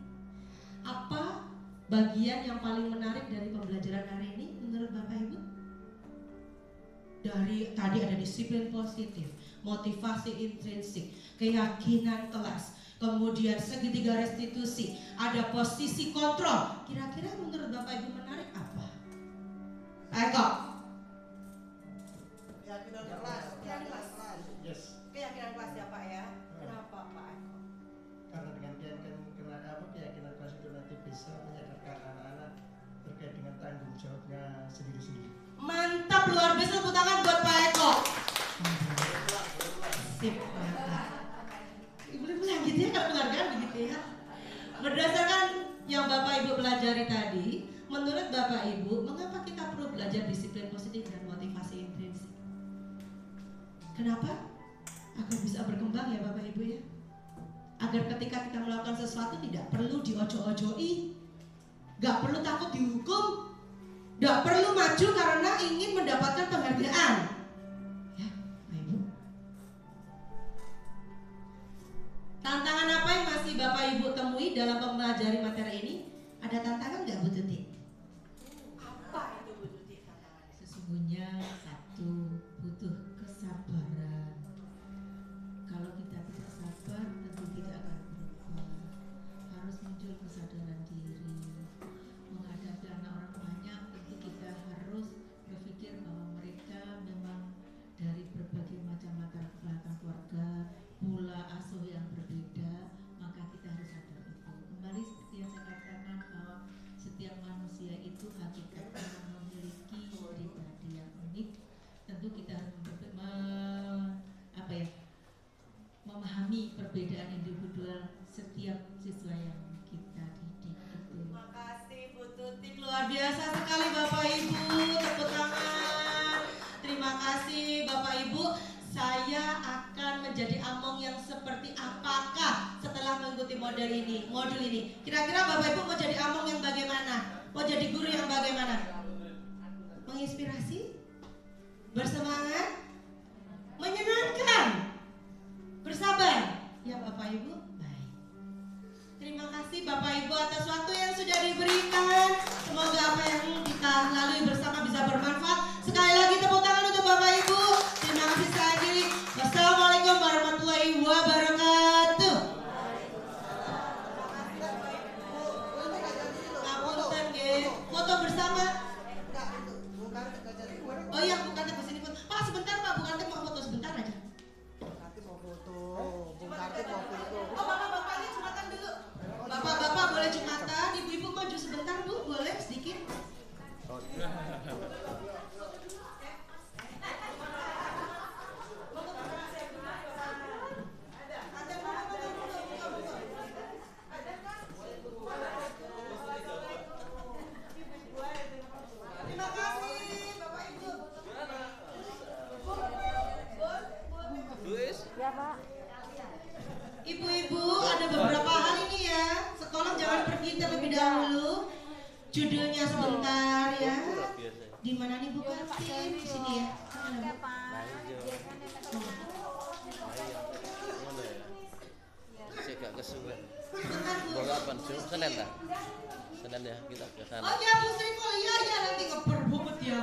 Apa bagian yang paling menarik dari pembelajaran hari ini menurut Bapak Ibu? Dari tadi ada disiplin positif, motivasi intrinsik, keyakinan kelas, kemudian segitiga restitusi, ada posisi kontrol. Kira-kira menurut Bapak Ibu menarik apa? Eko. Keyakinan kelas. Yes. Keyakinan kelas ya Pak ya. Kenapa Pak Eko? Karena dengan keyakinan kelas itu nanti bisa menyadarkan anak-anak terkait dengan tanggung jawabnya sendiri-sendiri. Mantap, luar biasa, tepuk tangan buat Pak Eko. Sip, mantap. Ibu-ibu lanjut ya kalau penghargaan begitu ya. Berdasarkan yang Bapak Ibu pelajari tadi, menurut Bapak Ibu, mengapa kita perlu belajar disiplin positif dan motivasi intrinsik? Kenapa? Agar bisa berkembang ya Bapak Ibu ya. Agar ketika kita melakukan sesuatu tidak perlu diojo-ojoi, gak perlu takut dihukum, gak perlu maju karena ingin mendapatkan penghargaan. Ya, Bapak Ibu. Tantangan apa yang masih Bapak Ibu temui dalam mempelajari materi ini? Ada tantangan gak Bu Tuti? Apa itu Bu Tuti tantangan? yang kita didik itu. Makasih Bu Tutik. Luar biasa sekali Bapak Ibu, tepuk tangan. Terima kasih Bapak Ibu. Saya akan menjadi among yang seperti apakah setelah mengikuti modul ini? Kira-kira Bapak Ibu mau jadi among yang bagaimana? Mau jadi guru yang bagaimana? Menginspirasi? Bersemangat? Menyenangkan? Bersabar? Ya Bapak Ibu? Baik. Terima kasih Bapak Ibu atas waktu yang sudah diberikan. Semoga apa yang kita lalui bersama bisa bermanfaat. Sekali lagi tepuk tangan untuk Bapak Ibu. Terima kasih saya akhiri. Wassalamualaikum warahmatullahi wabarakatuh. Ngapunten nggih. Foto bersama. Oh iya, bukan ke sini pun. Pak sebentar Pak, bukan mau foto sebentar aja. Nanti mau foto, Bung Kartik mau foto. Oh bapak-bapaknya jumatan dulu. Bapak-bapak boleh jumatan, ibu-ibu maju sebentar Bu, boleh sedikit. Terima kasih Bapak Ibu. Ibu-ibu, ada beberapa hal ini ya. Sekolah jangan pergi terlebih dahulu. Judulnya sebentar ya. Di mana nih Bu Kartin? Di sini ya. Mana, Bu? Saya gak kesuwen. Sebentar, Bu. Bawa apa? Senin dah. Senin ya kita ke sana. Oh ya Bu Sri, iya nanti ngeper banget ya.